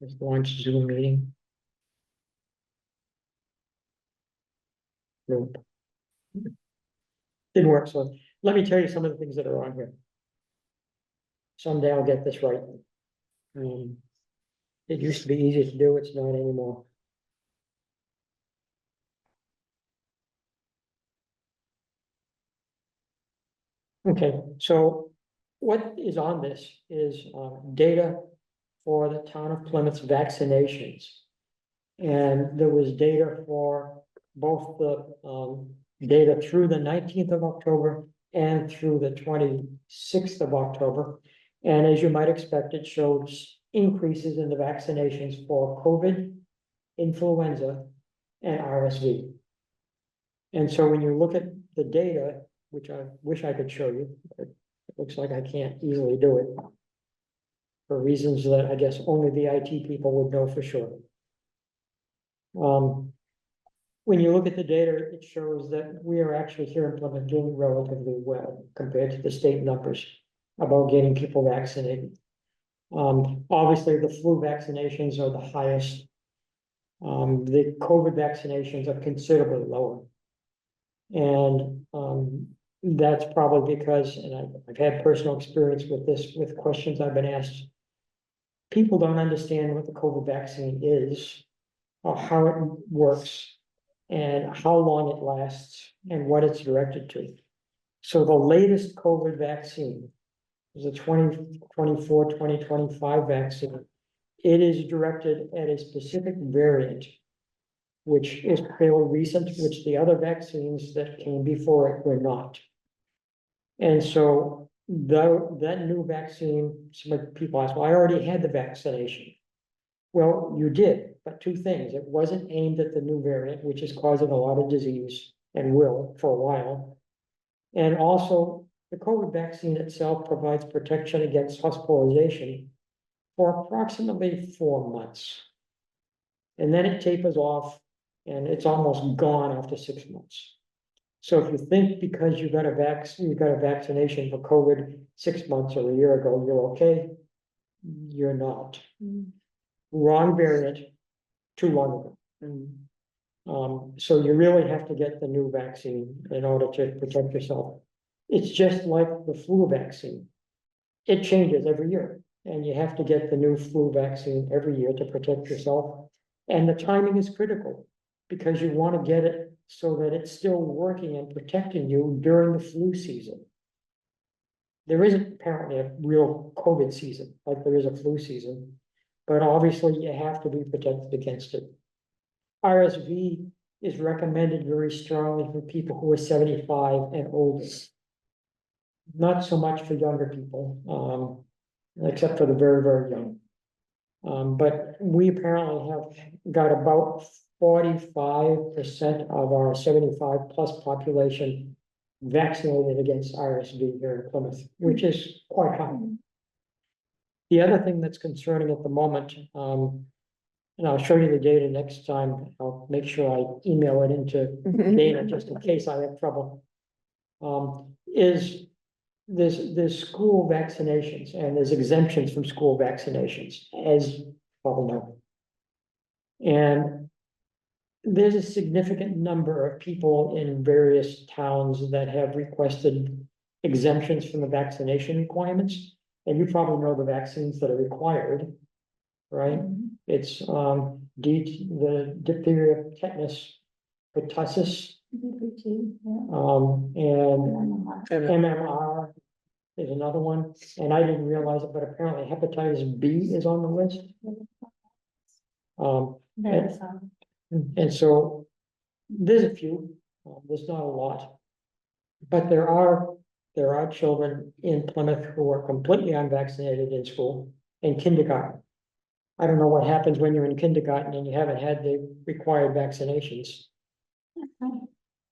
Just launch Zoom meeting. Nope. Didn't work, so let me tell you some of the things that are on here. Someday I'll get this right. It used to be easy to do, it's not anymore. Okay, so what is on this is data for the town of Plymouth's vaccinations. And there was data for both the data through the 19th of October and through the 26th of October. And as you might expect, it shows increases in the vaccinations for COVID, influenza, and RSV. And so when you look at the data, which I wish I could show you, but it looks like I can't easily do it. For reasons that I guess only the IT people would know for sure. When you look at the data, it shows that we are actually here in Plymouth doing relatively well compared to the state numbers about getting people vaccinated. Obviously, the flu vaccinations are the highest. The COVID vaccinations are considerably lower. And that's probably because, and I've had personal experience with this, with questions I've been asked. People don't understand what the COVID vaccine is, or how it works, and how long it lasts, and what it's directed to. So the latest COVID vaccine is a 2024-2025 vaccine. It is directed at a specific variant, which is fairly recent, which the other vaccines that came before it were not. And so that new vaccine, some people ask, well, I already had the vaccination. Well, you did, but two things. It wasn't aimed at the new variant, which is causing a lot of disease and will for a while. And also, the COVID vaccine itself provides protection against hospitalization for approximately 4 months. And then it tapers off and it's almost gone after 6 months. So if you think because you got a vaccination for COVID 6 months or a year ago, you're okay, you're not. Wrong variant, too long ago. So you really have to get the new vaccine in order to protect yourself. It's just like the flu vaccine. It changes every year, and you have to get the new flu vaccine every year to protect yourself. And the timing is critical because you want to get it so that it's still working and protecting you during the flu season. There isn't apparently a real COVID season like there is a flu season, but obviously you have to be protected against it. RSV is recommended very strongly for people who are 75 and older. Not so much for younger people, except for the very, very young. But we apparently have got about 45% of our 75 plus population vaccinated against RSV here in Plymouth, which is quite high. The other thing that's concerning at the moment, and I'll show you the data next time. I'll make sure I email it into Dana just in case I have trouble. Is there's school vaccinations and there's exemptions from school vaccinations, as you all know. And there's a significant number of people in various towns that have requested exemptions from the vaccination requirements. And you probably know the vaccines that are required, right? It's the diphtheria, tetanus, pertussis, and MMR is another one, and I didn't realize it, but apparently hepatitis B is on the list. And so there's a few, there's not a lot, but there are children in Plymouth who are completely unvaccinated in school, in kindergarten. I don't know what happens when you're in kindergarten and you haven't had the required vaccinations.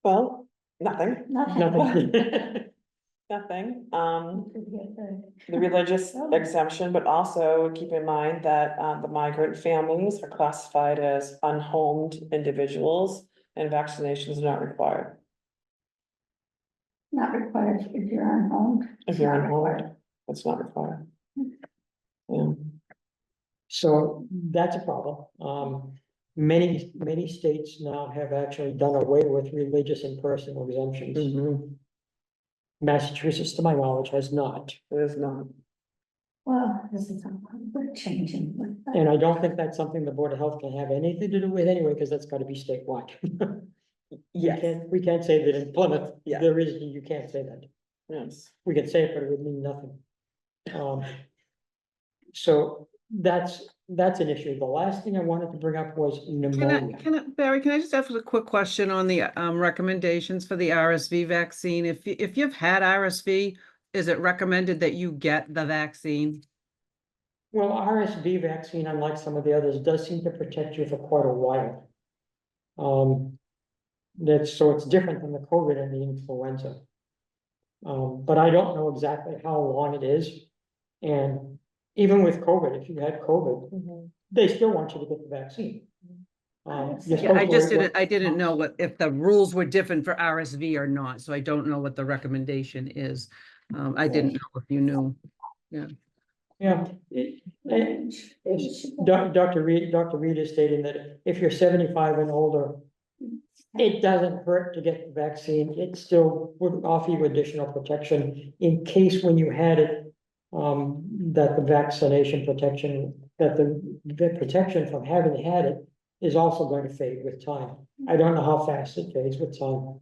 Well, nothing. Nothing. Nothing. The religious exemption, but also keep in mind that the migrant families are classified as unhomed individuals and vaccinations are not required. Not required if you're unhomed. If you're unhomed, it's not required. Yeah. So that's a problem. Many states now have actually done away with religious and personal exemptions. Massachusetts, to my knowledge, has not. It is not. Well, this is we're changing with that. And I don't think that's something the Board of Health can have anything to do with anyway, because that's got to be statewide. We can't say that in Plymouth, there is, you can't say that. Yes. We could say it, but it would mean nothing. So that's an issue. The last thing I wanted to bring up was pneumonia. Barry, can I just ask a quick question on the recommendations for the RSV vaccine? If you've had RSV, is it recommended that you get the vaccine? Well, RSV vaccine, unlike some of the others, does seem to protect you for quite a while. So it's different than the COVID and the influenza. But I don't know exactly how long it is. And even with COVID, if you had COVID, they still want you to get the vaccine. You're Yeah, I supposed to just wait, didn't, I didn't know what, if the rules were different for RSV or not, so I don't know what the recommendation is. I didn't know if you knew. Yeah. Dr. Reed is stating that if you're 75 and older, it doesn't hurt to get the vaccine. It still would offer you additional protection in case when you had it, that the vaccination protection, that the protection from having had it is also going to fade with time. I don't know how fast it fades with time.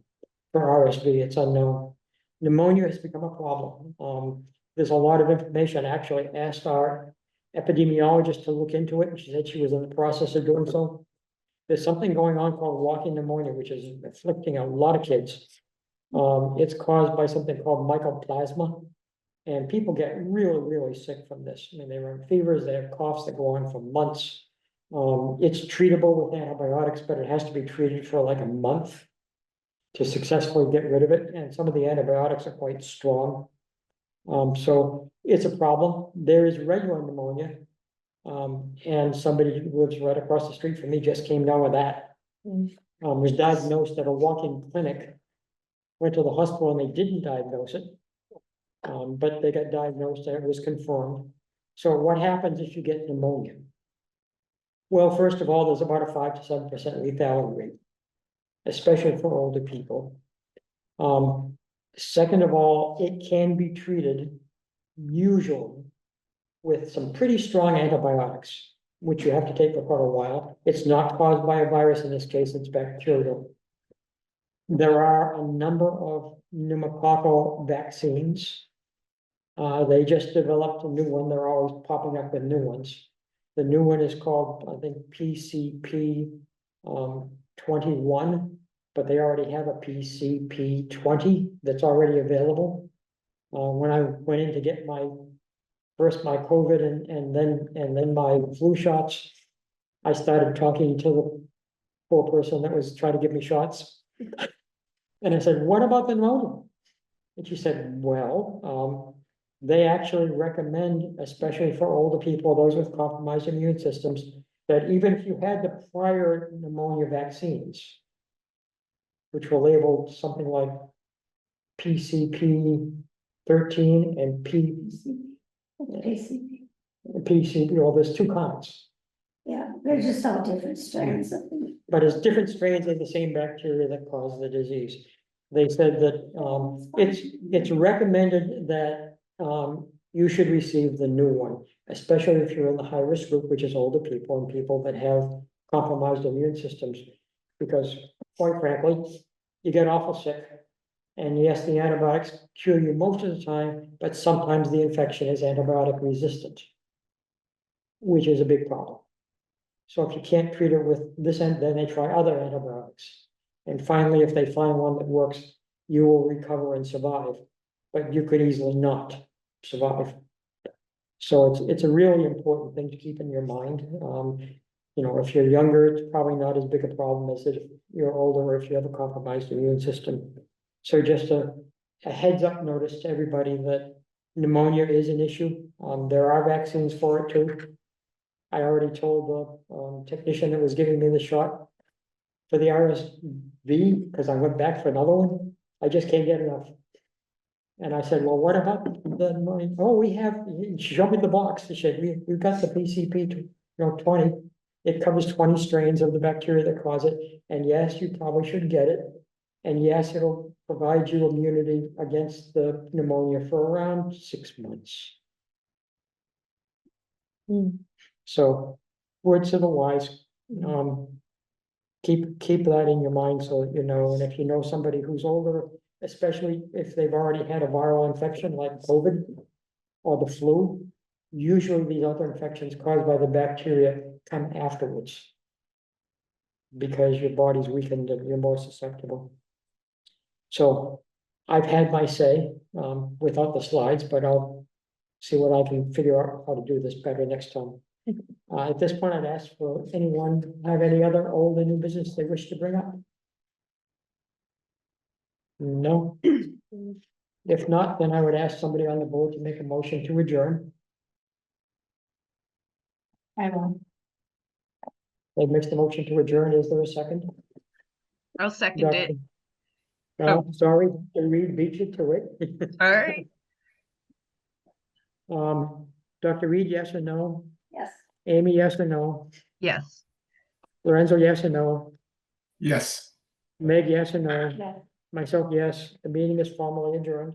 For RSV, it's unknown. Pneumonia has become a problem. There's a lot of information. I actually asked our epidemiologist to look into it, and she said she was in the process of doing so. There's something going on called walking pneumonia, which is afflicting a lot of kids. It's caused by something called mycoplasma, and people get really, really sick from this. I mean, they run fevers, they have coughs that go on for months. It's treatable with antibiotics, but it has to be treated for like a month to successfully get rid of it, and some of the antibiotics are quite strong. So it's a problem. There is regular pneumonia. And somebody who lives right across the street from me just came down with that. Was diagnosed at a walk-in clinic, went to the hospital and they didn't diagnose it. But they got diagnosed and it was confirmed. So what happens if you get pneumonia? Well, first of all, there's about a 5 to 7% lethality rate, especially for older people. Second of all, it can be treated usually with some pretty strong antibiotics, which you have to take for quite a while. It's not caused by a virus, in this case, it's bacterial. There are a number of pneumococcal vaccines. They just developed a new one. They're always popping up with new ones. The new one is called, I think, PCP 21, but they already have a PCP 20 that's already available. When I went in to get first my COVID and then my flu shots, I started talking to the poor person that was trying to give me shots. And I said, what about the pneumonia? And she said, well, they actually recommend, especially for older people, those with compromised immune systems, that even if you had the prior pneumonia vaccines, which were labeled something like PCP 13 and PCP, well, there's two kinds. Yeah, they're just all different strains of them. But it's different strains of the same bacteria that cause the disease. They said that it's recommended that you should receive the new one, especially if you're in the high risk group, which is older people and people that have compromised immune systems. Because quite frankly, you get awful sick. And yes, the antibiotics cure you most of the time, but sometimes the infection is antibiotic resistant, which is a big problem. So if you can't treat it with this, then they try other antibiotics. And finally, if they find one that works, you will recover and survive, but you could easily not survive. So it's a really important thing to keep in your mind. You know, if you're younger, it's probably not as big a problem as if you're older or if you have a compromised immune system. So just a heads up notice to everybody that pneumonia is an issue. There are vaccines for it too. I already told the technician that was giving me the shot for the RSV, because I went back for another one. I just can't get enough. And I said, well, what about the, oh, we have, she showed me the box. She said, we've got the PCP 20. It covers 20 strains of the bacteria that cause it. And yes, you probably should get it. And yes, it'll provide you immunity against the pneumonia for around 6 months. So, words to the wise, keep that in your mind so that you know, and if you know somebody who's older, especially if they've already had a viral infection like COVID or the flu, usually these other infections caused by the bacteria come afterwards because your body's weakened and you're more susceptible. So I've had my say without the slides, but I'll see what I can figure out how to do this better next time. At this point, I'd ask for anyone have any other old and new business they wish to bring up. No. If not, then I would ask somebody on the board to make a motion to adjourn. I will. Ed makes the motion to adjourn. Is there a second? I'll second it. No, sorry, Dr. Reed beat you to it. All right. Dr. Reed, yes or no? Yes. Amy, yes or no? Yes. Lorenzo, yes or no? Yes. Meg, yes or no? Yes. Myself, yes. The meeting is formally adjourned.